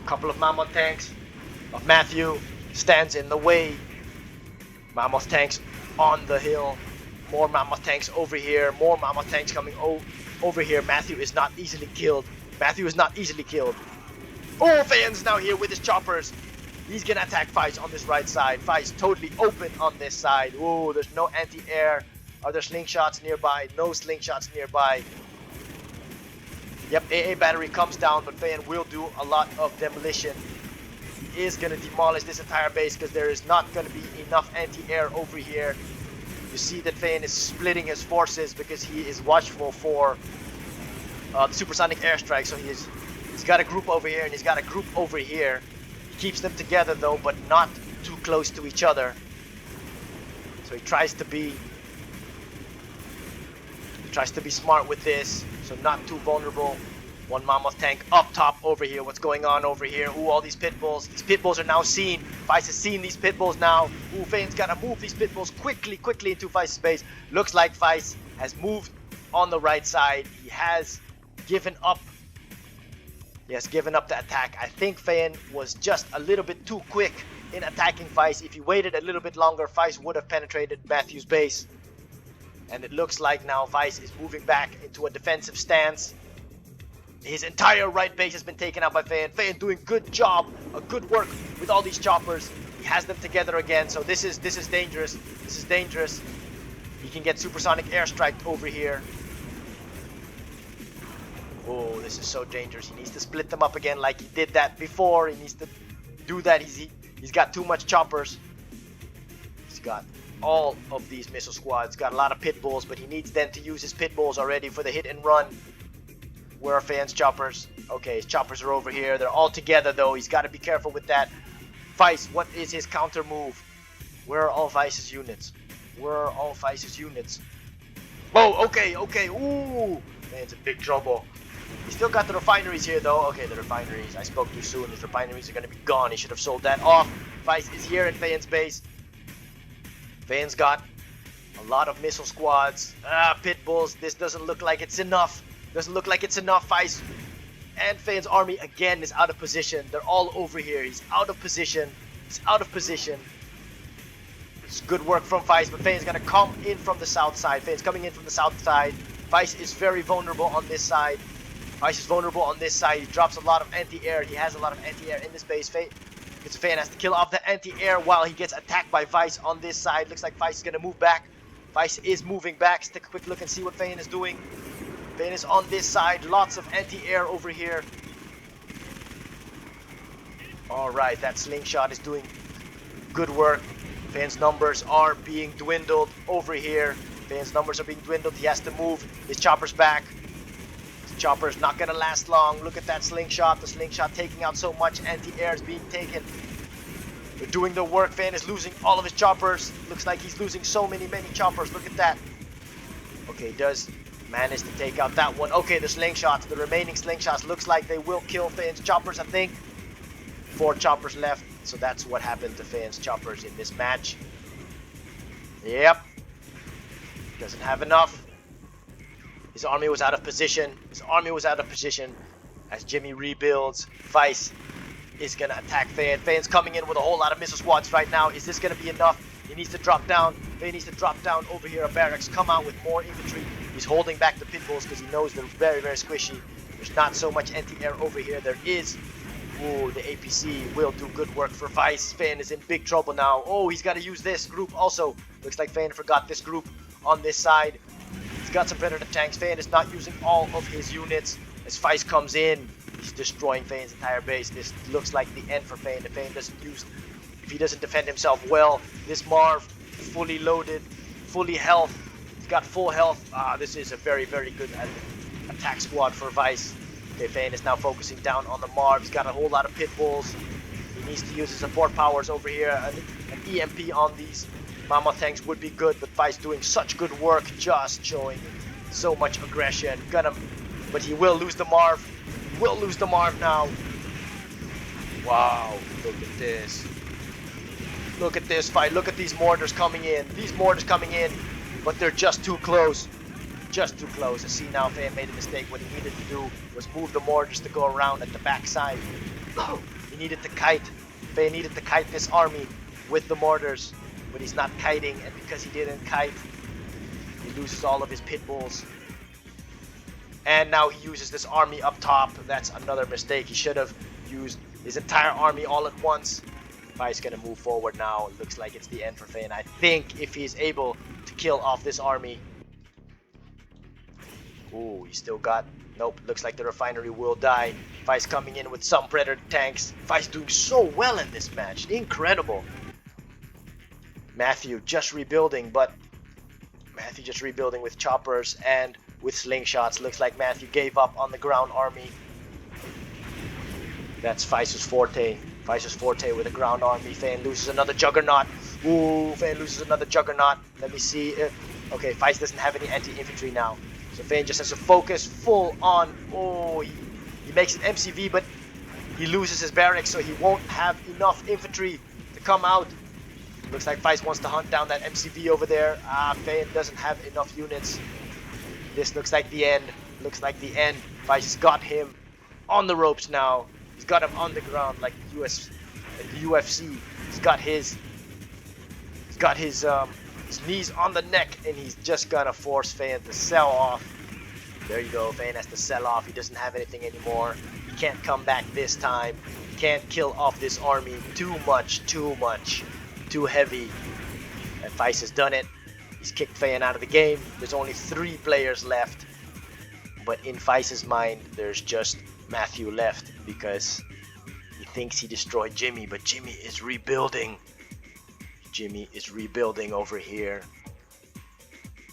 A couple of mammoth tanks of Matthew stands in the way. Mammoth tanks on the hill. More mammoth tanks over here. More mammoth tanks coming over here. Matthew is not easily killed. Matthew is not easily killed. Oh, Fayan's now here with his choppers. He's gonna attack Feist on this right side. Feist totally open on this side. Whoa, there's no anti-air. Are there slingshots nearby? No slingshots nearby. Yep, AA battery comes down, but Fayan will do a lot of demolition. He is gonna demolish this entire base because there is not gonna be enough anti-air over here. You see that Feyan is splitting his forces because he is watchful for the supersonic airstrike. So he's got a group over here and he's got a group over here. He keeps them together though, but not too close to each other. So he tries to be smart with this, so not too vulnerable. One mammoth tank up top over here. What's going on over here? Ooh, all these pit bulls. These pit bulls are now seen. Vice has seen these pit bulls now. Ooh, Feyan's got to move these pit bulls quickly into Vice's base. Looks like Vice has moved on the right side. He has given up. He has given up the attack. I think Feyan was just a little bit too quick in attacking Vice. If he waited a little bit longer, Vice would have penetrated Matthew's base. And it looks like now Vice is moving back into a defensive stance. His entire right base has been taken out by Feyan. Feyan doing good job, a good work with all these choppers. He has them together again, so this is dangerous. This is dangerous. He can get supersonic airstrike over here. Oh, this is so dangerous. He needs to split them up again like he did that before. He needs to do that. He's got too much choppers. He's got all of these missile squads. Got a lot of pit bulls, but he needs then to use his pit bulls already for the hit and run. Where are Feyan's choppers? Okay, his choppers are over here. They're all together though. He's got to be careful with that. Vice, what is his counter move? Where are all Vice's units? Where are all Vice's units? Oh, okay. Ooh, Feyan's in big trouble. He still got the refineries here though. Okay, the refineries. I spoke too soon. His refineries are going to be gone. He should have sold that off. Vice is here at Feyan's base. Feyan's got a lot of missile squads. Pit bulls. This doesn't look like it's enough. Doesn't look like it's enough. Vice and Feyan's army again is out of position. They're all over here. He's out of position. He's out of position. It's good work from Vice, but Feyan's gonna come in from the south side. Feyan's coming in from the south side. Vice is very vulnerable on this side. Vice is vulnerable on this side. He drops a lot of anti-air. He has a lot of anti-air in this base. Feyan has to kill off the anti-air while he gets attacked by Vice on this side. Looks like Vice is gonna move back. Vice is moving back. Let's take a quick look and see what Feyan is doing. Feyan is on this side. Lots of anti-air over here. Alright, that slingshot is doing good work. Feyan's numbers are being dwindled over here. Feyan's numbers are being dwindled. He has to move his choppers back. His chopper's not gonna last long. Look at that slingshot. The slingshot taking out so much anti-air is being taken. They're doing the work. Feyan is losing all of his choppers. Looks like he's losing so many choppers. Look at that. Okay, does manage to take out that one. Okay, the slingshots, the remaining slingshots, looks like they will kill Feyan's choppers, I think. 4 choppers left, so that's what happened to Feyan's choppers in this match. Yep. Doesn't have enough. His army was out of position. As Jimmy rebuilds, Vice is going to attack Feyan. Feyan's coming in with a whole lot of missile squads right now. Is this going to be enough? He needs to drop down. Feyan needs to drop down over here. A barracks, come out with more infantry. He's holding back the pit bulls because he knows they're very, very squishy. There's not so much anti-air over here. There is. Ooh, the APC will do good work for Vice. Feyan is in big trouble now. Oh, he's got to use this group also. Looks like Feyan forgot this group on this side. He's got some Predator tanks. Feyan is not using all of his units. As Vice comes in, he's destroying Feyan's entire base. This looks like the end for Feyan. If he doesn't defend himself well, this Marv, fully loaded, fully health. He's got full health. This is a very, very good attack squad for Vice. Okay, Feyan is now focusing down on the Marv. He's got a whole lot of pit bulls. He needs to use his support powers over here. An EMP on these Mammoth tanks would be good, but Vice doing such good work, just showing so much aggression. But he will lose the Marv. He will lose the Marv now. Wow, look at this. Look at this fight. Look at these mortars coming in. But they're just too close. Just too close. I see now Feyan made a mistake. What he needed to do was move the mortars to go around at the backside. He needed to kite. Feyan needed to kite this army with the mortars. But he's not kiting, and because he didn't kite, he loses all of his pit bulls. And now he uses this army up top. That's another mistake. He should have used his entire army all at once. Vice gonna move forward now. It looks like it's the end for Feyan. I think if he's able to kill off this army. Ooh, he still got... Nope, looks like the refinery will die. Vice coming in with some Predator tanks. Vice doing so well in this match. Incredible. Matthew just rebuilding, but Matthew just rebuilding with choppers and with slingshots. Looks like Matthew gave up on the ground army. That's Feya's forte. Feya's forte with a ground army. Feyan loses another juggernaut. Ooh, Feyan loses another juggernaut. Let me see if... Okay, Feya doesn't have any anti-infantry now. So Feyan just has to focus full on... Oh, he makes it MCV, but he loses his barracks, so he won't have enough infantry to come out. Looks like Feya wants to hunt down that MCV over there. Feyan doesn't have enough units. This looks like the end. Looks like the end. Feya's got him on the ropes now. He's got him on the ground like the UFC. He's got his knees on the neck, and he's just gonna force Feyan to sell off. There you go. Feyan has to sell off. He doesn't have anything anymore. He can't come back this time. He can't kill off this army. Too much. Too heavy. And Feya has done it. He's kicked Feyan out of the game. There's only 3 players left. But in Feya's mind, there's just Matthew left because he thinks he destroyed Jimmy, but Jimmy is rebuilding. Jimmy is rebuilding over here.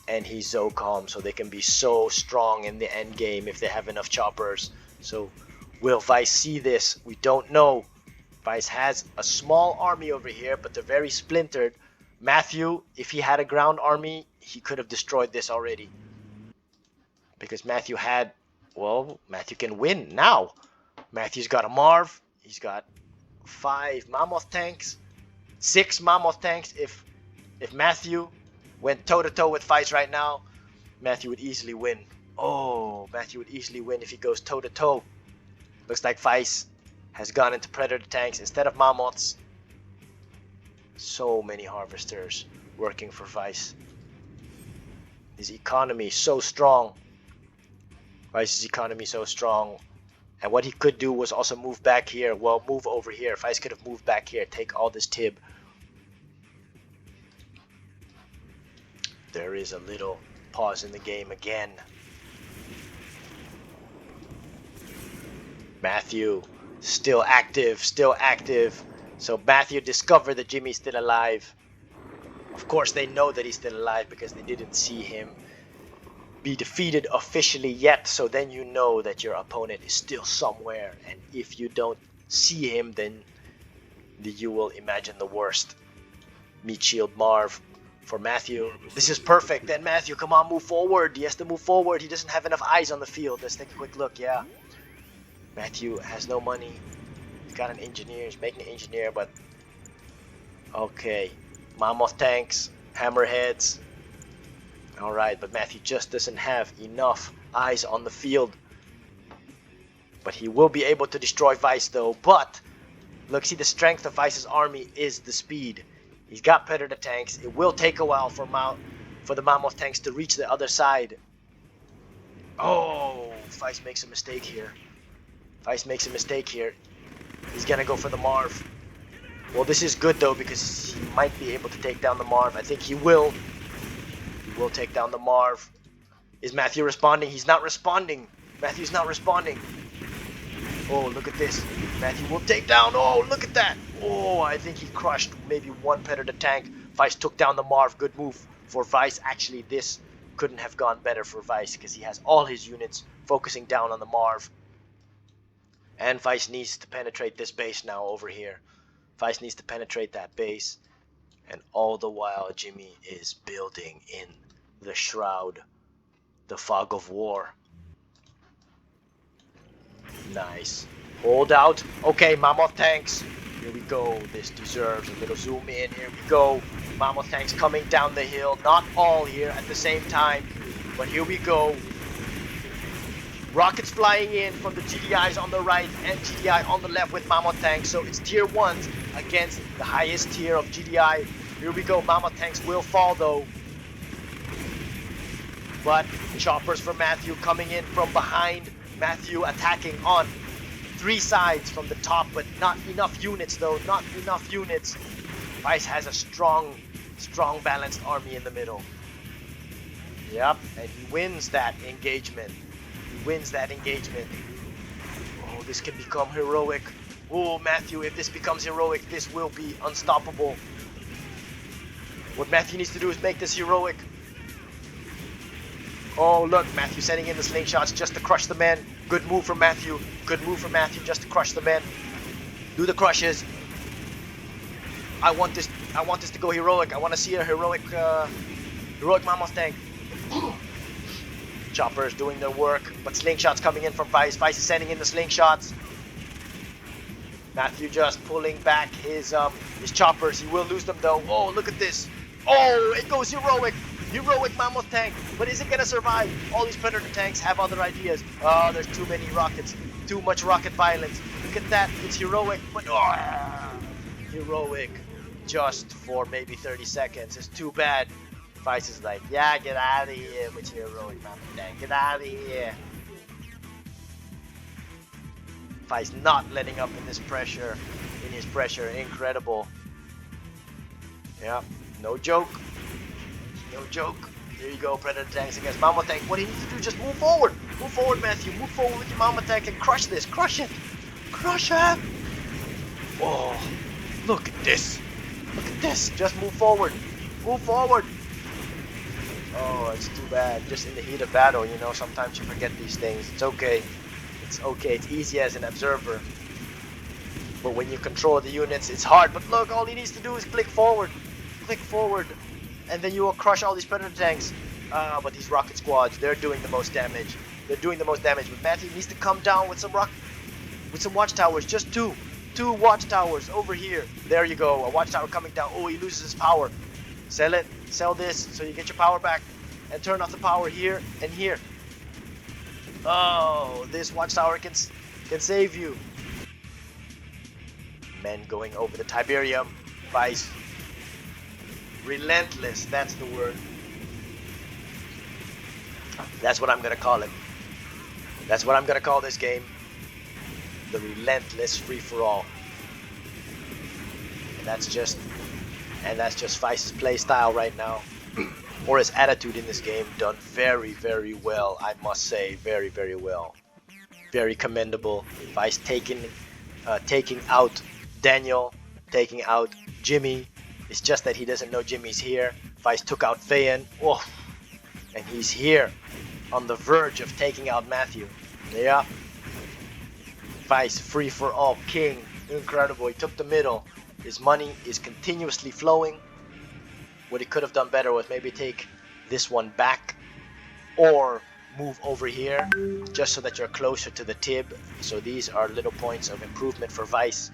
And he's so calm, so they can be so strong in the end game if they have enough choppers. So will Vice see this? We don't know. Vice has a small army over here, but they're very splintered. Matthew, if he had a ground army, he could have destroyed this already. Because Matthew had... Well, Matthew can win now. Matthew's got a Marv. He's got 5 Mammoth tanks. 6 Mammoth tanks. If Matthew went toe-to-toe with Feya right now, Matthew would easily win. Oh, Matthew would easily win if he goes toe-to-toe. Looks like Feya has gone into Predator tanks instead of Mammoths. So many Harvesters working for Feya. His economy is so strong. Feya's economy so strong. And what he could do was also move back here. Well, move over here. Feya could have moved back here. Take all this Tib. There is a little pause in the game again. Matthew, still active. So Matthew discovered that Jimmy's still alive. Of course, they know that he's still alive because they didn't see him be defeated officially yet. So then you know that your opponent is still somewhere. And if you don't see him, then you will imagine the worst. Meat Shield Marv for Matthew. This is perfect. Then Matthew, come on, move forward. He has to move forward. He doesn't have enough eyes on the field. Let's take a quick look. Yeah. Matthew has no money. He's got an engineer. He's making an engineer, but... Okay. Mammoth tanks. Hammerheads. Alright, but Matthew just doesn't have enough eyes on the field. But he will be able to destroy Vice though. But, look, see, the strength of Vice's army is the speed. He's got Predator tanks. It will take a while for the Mammoth tanks to reach the other side. Oh, Vice makes a mistake here. He's gonna go for the Marv. Well, this is good though because he might be able to take down the Marv. I think he will. He will take down the Marv. Is Matthew responding? He's not responding. Matthew's not responding. Oh, look at this. Matthew will take down. Oh, look at that. Oh, I think he crushed maybe one Predator tank. Vice took down the Marv. Good move for Vice. Actually, this couldn't have gone better for Vice because he has all his units focusing down on the Marv. And Vice needs to penetrate this base now over here. Vice needs to penetrate that base. And all the while, Jimmy is building in the Shroud, the Fog of War. Nice. Hold out. Okay, Mammoth tanks. Here we go. This deserves a little zoom in. Here we go. Mammoth tanks coming down the hill. Not all here at the same time. But here we go. Rockets flying in from the GDIs on the right and GDI on the left with Mammoth tanks. So it's tier 1s against the highest tier of GDI. Here we go. Mammoth tanks will fall though. But choppers for Matthew coming in from behind. Matthew attacking on 3 sides from the top, but not enough units though. Not enough units. Vice has a strong balanced army in the middle. Yep, and he wins that engagement. Oh, this can become heroic. Oh, Matthew, if this becomes heroic, this will be unstoppable. What Matthew needs to do is make this heroic. Oh, look, Matthew sending in the slingshots just to crush the men. Good move from Matthew. Good move from Matthew just to crush the men. Do the crushes. I want this to go heroic. I want to see a heroic mammoth tank. Choppers doing their work, but slingshots coming in from Vice. Vice is sending in the slingshots. Matthew just pulling back his choppers. He will lose them though. Oh, look at this. Oh, it goes heroic. Heroic mammoth tank. But is it gonna survive? All these predator tanks have other ideas. Oh, there's too many rockets. Too much rocket violence. Look at that. It's heroic, but heroic just for maybe 30 seconds. It's too bad. Vice is like, yeah, get out of here with your heroic mammoth tank. Get out of here. Vice not letting up in this pressure. In his pressure. Incredible. Yeah, no joke. No joke. There you go, predator tanks against mammoth tank. What he needs to do, just move forward. Move forward, Matthew. Move forward with your mammoth tank and crush this. Crush it. Crush it. Oh, look at this. Look at this. Just move forward. Move forward. Oh, it's too bad. Just in the heat of battle, you know, sometimes you forget these things. It's okay. It's okay. It's easy as an observer. But when you control the units, it's hard. But look, all he needs to do is click forward. Click forward. And then you will crush all these predator tanks. But these rocket squads, they're doing the most damage. They're doing the most damage. But Matthew needs to come down with some watchtowers. Just two watchtowers over here. There you go. A watchtower coming down. Oh, he loses his power. Sell it. Sell this so you get your power back. And turn off the power here and here. Oh, this watchtower can save you. Men going over the Tiberium. Vice. Relentless, that's the word. That's what I'm gonna call it. That's what I'm gonna call this game. The relentless free-for-all. And that's just Vice's play style right now. Or his attitude in this game, done very, very well, I must say. Very, very well. Very commendable. Vice taking out Daniel, taking out Jimmy. It's just that he doesn't know Jimmy's here. Vice took out Feyan. Oh, and he's here on the verge of taking out Matthew. Yeah. Vice free for all king. Incredible. He took the middle. His money is continuously flowing. What he could have done better was maybe take this one back or move over here just so that you're closer to the Tib. So these are little points of improvement for Vice,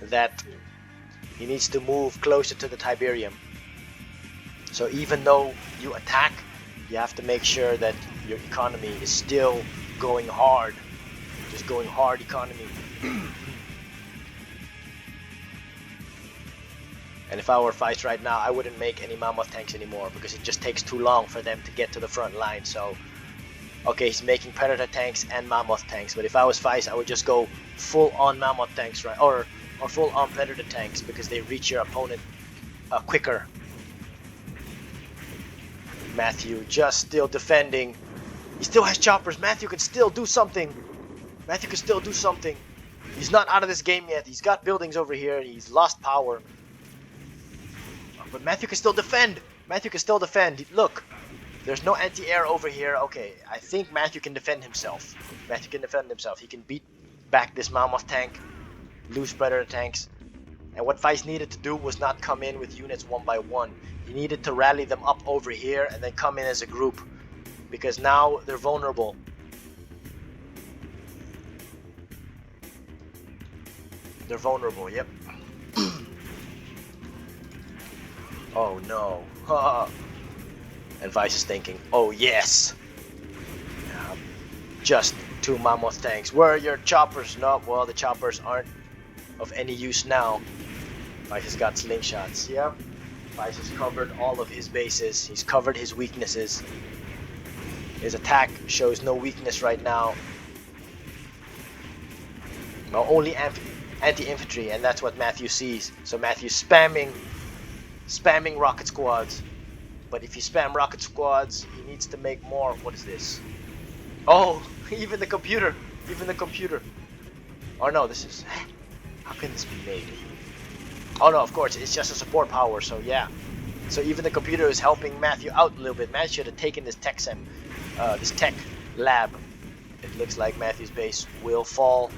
that he needs to move closer to the Tiberium. So even though you attack, you have to make sure that your economy is still going hard. Just going hard economy. And if I were Vice right now, I wouldn't make any mammoth tanks anymore because it just takes too long for them to get to the front line. So, okay, he's making predator tanks and mammoth tanks, but if I was Vice, I would just go full on mammoth tanks, right? Or full on predator tanks, because they reach your opponent quicker. Matthew just still defending. He still has choppers. Matthew can still do something. Matthew can still do something. He's not out of this game yet. He's got buildings over here. He's lost power. But Matthew can still defend. Matthew can still defend. Look, there's no anti-air over here. Okay, I think Matthew can defend himself. Matthew can defend himself. He can beat back this mammoth tank. Loose predator tanks. And what Vice needed to do was not come in with units one by one. He needed to rally them up over here and then come in as a group, because now they're vulnerable. They're vulnerable, yep. Oh no. And Vice is thinking, oh yes. Just two mammoth tanks. Where are your choppers? No, well, the choppers aren't of any use now. Vice has got slingshots. Yep. Vice has covered all of his bases. He's covered his weaknesses. His attack shows no weakness right now. Well, only anti-infantry, and that's what Matthew sees. So Matthew's spamming rocket squads. But if you spam rocket squads, he needs to make more. What is this? Oh, even the computer. Even the computer. Oh no, this is... How can this be made? Oh no, of course, it's just a support power, so yeah. So even the computer is helping Matthew out a little bit. Matthew should have taken this tech sem. tech lab. It looks like Matthew's base will fall.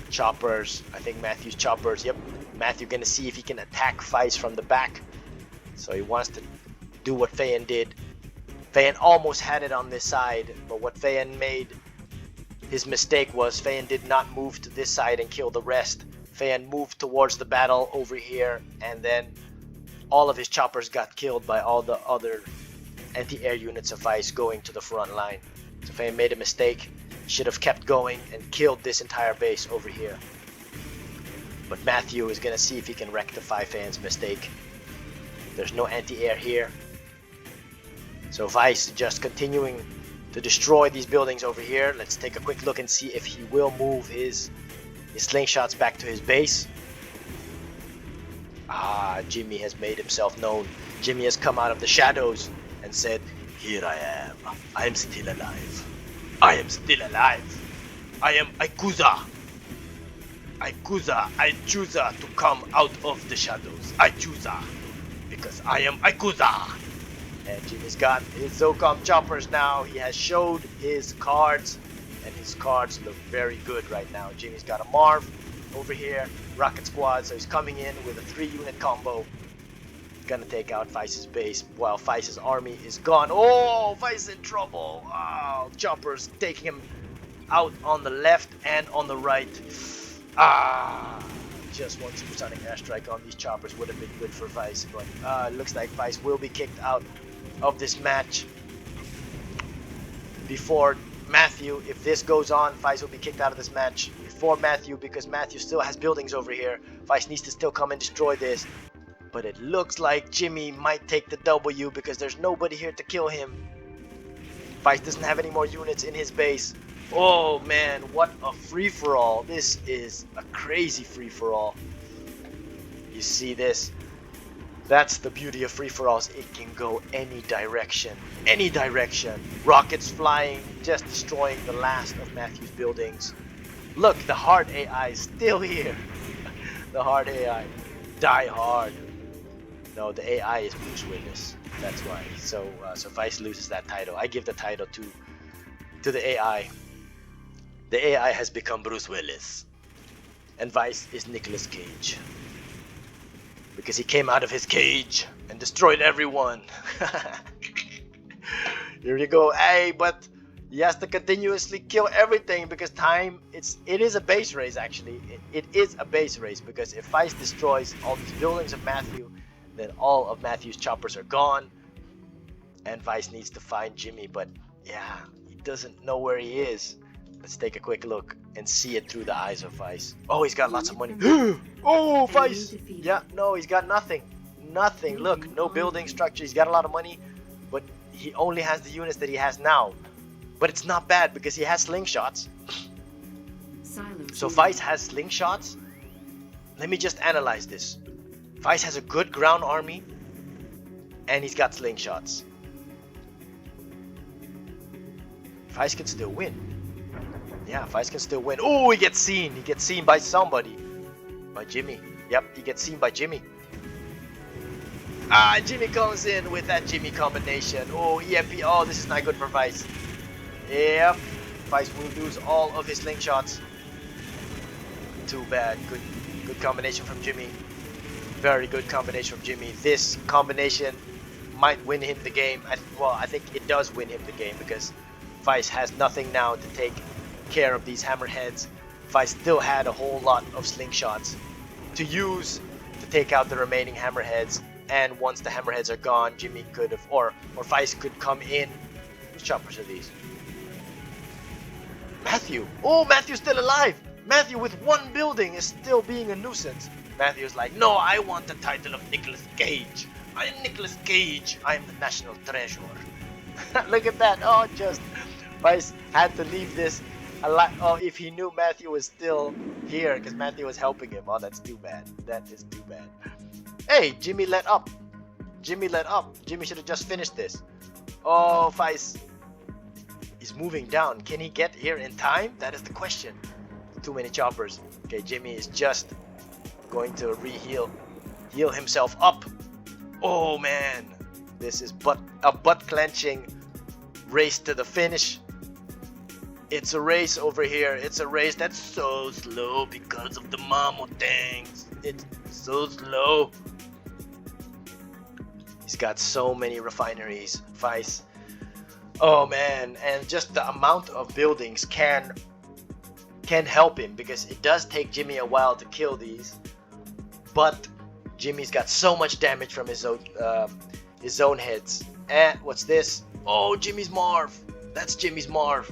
Choppers, I think Matthew's choppers. Yep, Matthew gonna see if he can attack Feist from the back. So he wants to do what Feyan did. Feyan almost had it on this side, but what Feyan made his mistake was Feyan did not move to this side and kill the rest. Feyan moved towards the battle over here, and then all of his choppers got killed by all the other anti-air units of Feist going to the front line. So Feyan made a mistake, should have kept going and killed this entire base over here. But Matthew is gonna see if he can rectify Feyan's mistake. There's no anti-air here. So Feist just continuing to destroy these buildings over here. Let's take a quick look and see if he will move his slingshots back to his base. Jimmy has made himself known. Jimmy has come out of the shadows and said, "Here I am. I am still alive. I am still alive. I am Ikuza. I choose to come out of the shadows. I choose because I am Ikuza." And Jimmy's got his Zocom choppers now. He has showed his cards, and his cards look very good right now. Jimmy's got a Marv over here, rocket squad, so he's coming in with a 3-unit combo. Gonna take out Feist's base while Feist's army is gone. Oh, Feist in trouble. Oh, choppers taking him out on the left and on the right. Just one supersonic airstrike on these choppers would have been good for Feist, but it looks like Feist will be kicked out of this match before Matthew. If this goes on, Feist will be kicked out of this match before Matthew, because Matthew still has buildings over here. Feist needs to still come and destroy this, but it looks like Jimmy might take the W because there's nobody here to kill him. Feist doesn't have any more units in his base. Oh man, what a free-for-all. This is a crazy free-for-all. You see this? That's the beauty of free-for-alls. It can go any direction. Any direction. Rockets flying, just destroying the last of Matthew's buildings. Look, the hard AI is still here. The hard AI. Die hard. No, the AI is Bruce Willis. That's why. So Feist loses that title. I give the title to the AI. The AI has become Bruce Willis. And Feist is Nicolas Cage. Because he came out of his cage and destroyed everyone. Here you go. Hey, but he has to continuously kill everything because it is a base race actually. It is a base race because if Feist destroys all these buildings of Matthew, then all of Matthew's choppers are gone. And Feist needs to find Jimmy, but yeah, he doesn't know where he is. Let's take a quick look and see it through the eyes of Feist. Oh, he's got lots of money. Oh, Feist! Yeah, no, he's got nothing. Nothing. Look, no building structure. He's got a lot of money, but he only has the units that he has now. But it's not bad because he has slingshots. So Feist has slingshots. Let me just analyze this. Feist has a good ground army, and he's got slingshots. Feist can still win. Yeah, Feist can still win. Oh, he gets seen. He gets seen by somebody. By Jimmy. Yep, he gets seen by Jimmy. Jimmy comes in with that Jimmy combination. Oh, EMP. Oh, this is not good for Feist. Yep. Feist will lose all of his slingshots. Too bad. Good combination from Jimmy. Very good combination from Jimmy. This combination might win him the game. I think it does win him the game because Feist has nothing now to take care of these hammerheads. Feist still had a whole lot of slingshots to use to take out the remaining hammerheads, and once the hammerheads are gone, Jimmy could have, or Feist could come in. Whose choppers are these? Matthew! Oh, Matthew's still alive! Matthew with one building is still being a nuisance. Matthew's like, no, I want the title of Nicolas Cage. I am Nicolas Cage. I am the national treasure. Look at that. Oh, just Feist had to leave this. Oh, if he knew Matthew was still here, because Matthew was helping him. Oh, that's too bad. That is too bad. Hey, Jimmy let up. Jimmy let up. Jimmy should have just finished this. Oh, Feist is moving down. Can he get here in time? That is the question. Too many choppers. Okay, Jimmy is just going to heal himself up. Oh, man. This is a butt clenching race to the finish. It's a race over here. It's a race that's so slow because of the mamo tanks. It's so slow. He's got so many refineries, Vice. Oh man, and just the amount of buildings can help him, because it does take Jimmy a while to kill these. But Jimmy's got so much damage from his zone heads. And what's this? Oh, Jimmy's Marv. That's Jimmy's Marv.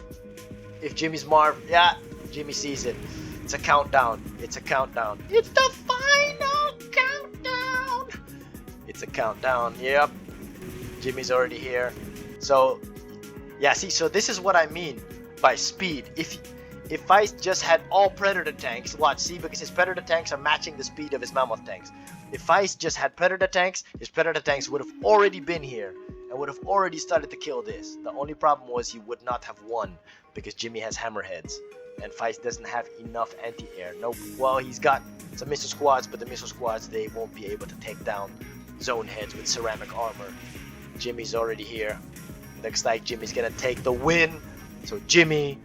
If Jimmy's Marv, yeah, Jimmy sees it. It's a countdown. It's a countdown. It's the final countdown. It's a countdown. Yep. Jimmy's already here. So, yeah, see, so this is what I mean by speed. If I just had all Predator tanks, watch, see, because his Predator tanks are matching the speed of his Mammoth tanks. If I just had Predator tanks, his Predator tanks would have already been here and would have already started to kill this. The only problem was he would not have won because Jimmy has hammerheads and Feist doesn't have enough anti-air. Nope. Well, he's got some missile squads, but the missile squads, they won't be able to take down zone heads with ceramic armor. Jimmy's already here. Looks like Jimmy's gonna take the win. So Jimmy,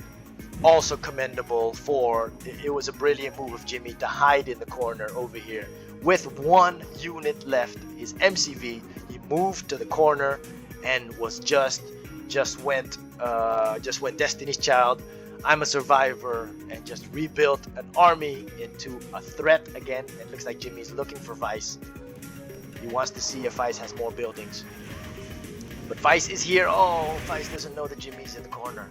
also commendable for, it was a brilliant move of Jimmy to hide in the corner over here. With 1 unit left, his MCV, he moved to the corner and was just went Destiny's Child, I'm a survivor, and just rebuilt an army into a threat again. It looks like Jimmy's looking for Vice. He wants to see if Vice has more buildings. But Vice is here. Oh, Vice doesn't know that Jimmy's in the corner.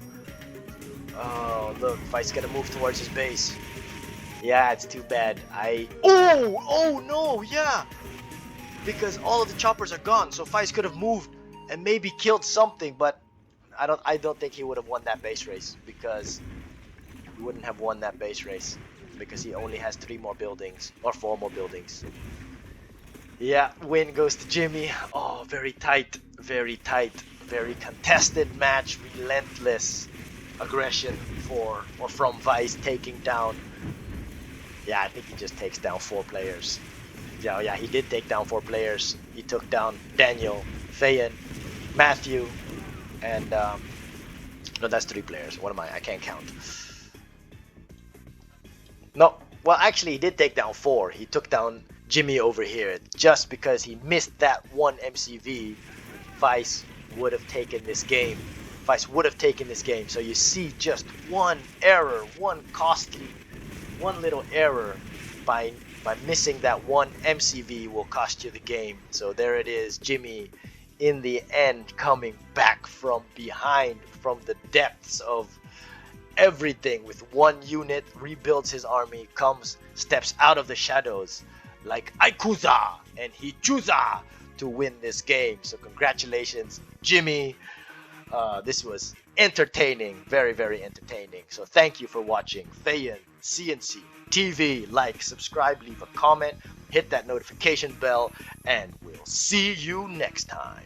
Oh, look, Vice gonna move towards his base. Yeah, it's too bad. Oh no, yeah. Because all of the choppers are gone, so Vice could have moved and maybe killed something, but I don't think he would have won that base race, because he wouldn't have won that base race because he only has 3 more buildings or 4 more buildings. Yeah, win goes to Jimmy. Oh, very tight, very contested match. Relentless aggression from Vice, taking down. Yeah, I think he just takes down 4 players. Yeah, he did take down 4 players. He took down Daniel, Feyan, Matthew, and no, that's 3 players. What am I? I can't count. No, well, actually, he did take down 4. He took down Jimmy over here. Just because he missed that 1 MCV, Vice would have taken this game. Vice would have taken this game. So you see, just one error, one little error by missing that 1 MCV will cost you the game. So there it is, Jimmy in the end coming back from behind, from the depths of everything, with 1 unit, rebuilds his army, steps out of the shadows like Aikuza and Hichuza to win this game. So congratulations, Jimmy. This was entertaining, very entertaining. So thank you for watching FeyanCnCtv. Like, subscribe, leave a comment, hit that notification bell, and we'll see you next time.